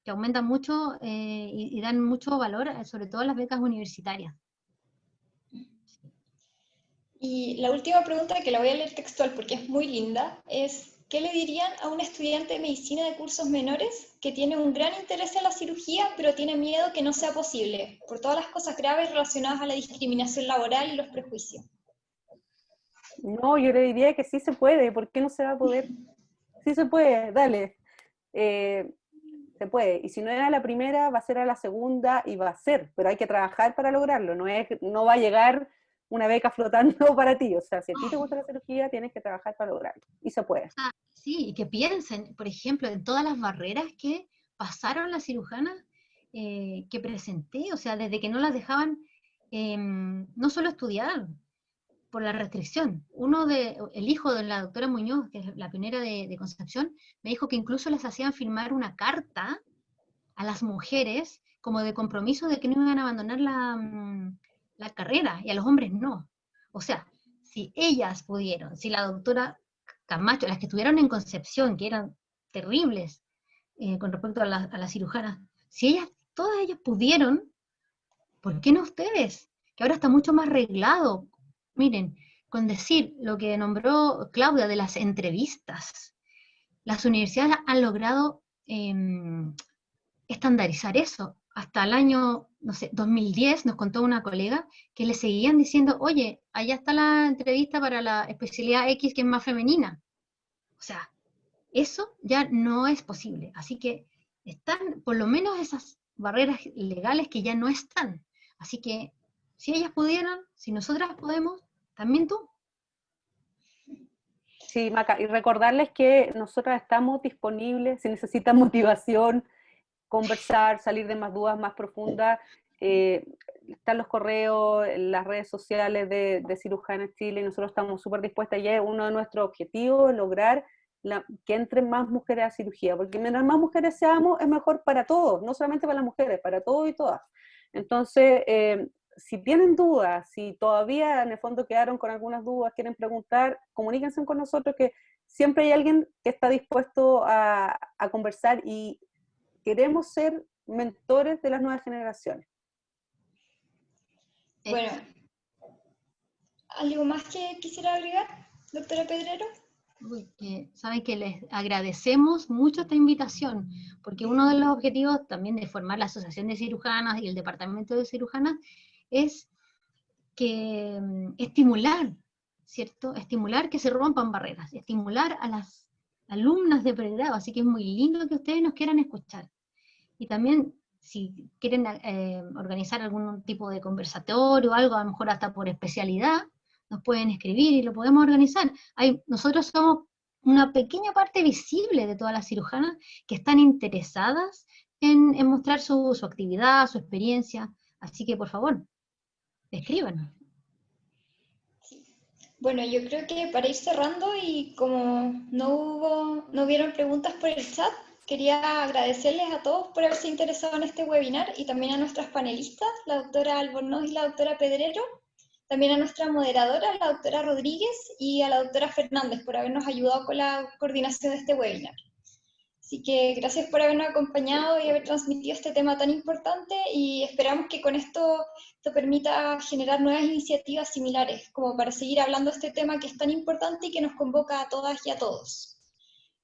que aumentan mucho y dan mucho valor, sobre todo las becas universitarias. Y la última pregunta, que la voy a leer textual porque es muy linda, es ¿qué le dirían a un estudiante de medicina de cursos menores que tiene un gran interés en la cirugía, pero tiene miedo que no sea posible, por todas las cosas graves relacionadas a la discriminación laboral y los prejuicios? No, yo le diría que sí se puede, ¿por qué no se va a poder? Sí se puede, dale. Se puede, y si no era la primera, va a ser a la segunda y va a ser, pero hay que trabajar para lograrlo, no va a llegar una beca flotando para ti, o sea, si a ti te gusta la cirugía, tienes que trabajar para lograrlo, y se puede. Sí, y que piensen, por ejemplo, en todas las barreras que pasaron las cirujanas que presenté, o sea, desde que no las dejaban no solo estudiar, por la restricción. El hijo de la doctora Muñoz, que es la pionera de Concepción, me dijo que incluso les hacían firmar una carta a las mujeres como de compromiso de que no iban a abandonar la carrera, y a los hombres no. O sea, si ellas pudieron, si la doctora Camacho, las que estuvieron en Concepción, que eran terribles con respecto a las cirujanas, si todas ellas pudieron, ¿por qué no ustedes? Que ahora está mucho más reglado. Miren, con decir lo que nombró Claudia de las entrevistas, las universidades han logrado estandarizar eso. Hasta el año, no sé, 2010 nos contó una colega que le seguían diciendo, oye, allá está la entrevista para la especialidad X que es más femenina. O sea, eso ya no es posible. Así que están por lo menos esas barreras legales que ya no están. Así que si ellas pudieran, si nosotras podemos, también tú. Sí, Maca, y recordarles que nosotras estamos disponibles, si necesitan motivación, conversar, salir de más dudas más profundas, están los correos, las redes sociales de Cirujanas Chile, y nosotros estamos súper dispuestas, y es uno de nuestros objetivos, lograr que entren más mujeres a cirugía, porque mientras más mujeres seamos, es mejor para todos, no solamente para las mujeres, para todos y todas. Entonces, si tienen dudas, si todavía en el fondo quedaron con algunas dudas, quieren preguntar, comuníquense con nosotros, que siempre hay alguien que está dispuesto a conversar, y queremos ser mentores de las nuevas generaciones. Bueno, ¿algo más que quisiera agregar, doctora Pedrero? Saben que les agradecemos mucho esta invitación, porque uno de los objetivos también de formar la Asociación de Cirujanas y el Departamento de Cirujanas es que estimular, ¿cierto? Estimular que se rompan barreras, estimular a las alumnas de pregrado, así que es muy lindo que ustedes nos quieran escuchar. Y también, si quieren organizar algún tipo de conversatorio o algo, a lo mejor hasta por especialidad, nos pueden escribir y lo podemos organizar. Nosotros somos una pequeña parte visible de todas las cirujanas que están interesadas en mostrar su actividad, su experiencia, así que por favor, escríbanos. Sí. Bueno, yo creo que para ir cerrando, y como no hubieron preguntas por el chat, quería agradecerles a todos por haberse interesado en este webinar, y también a nuestras panelistas, la doctora Albornoz y la doctora Pedrero, también a nuestra moderadora, la doctora Rodríguez, y a la doctora Fernández por habernos ayudado con la coordinación de este webinar. Así que gracias por habernos acompañado y haber transmitido este tema tan importante, y esperamos que con esto permita generar nuevas iniciativas similares, como para seguir hablando de este tema que es tan importante y que nos convoca a todas y a todos.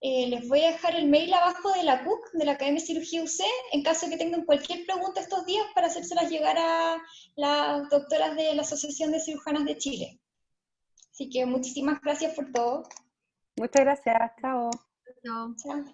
Les voy a dejar el mail abajo de la CUC, de la Academia de Cirugía UC, en caso de que tengan cualquier pregunta estos días, para hacérselas llegar a las doctoras de la Asociación de Cirujanas de Chile. Así que muchísimas gracias por todo. Muchas gracias, chao. Chao. Chao.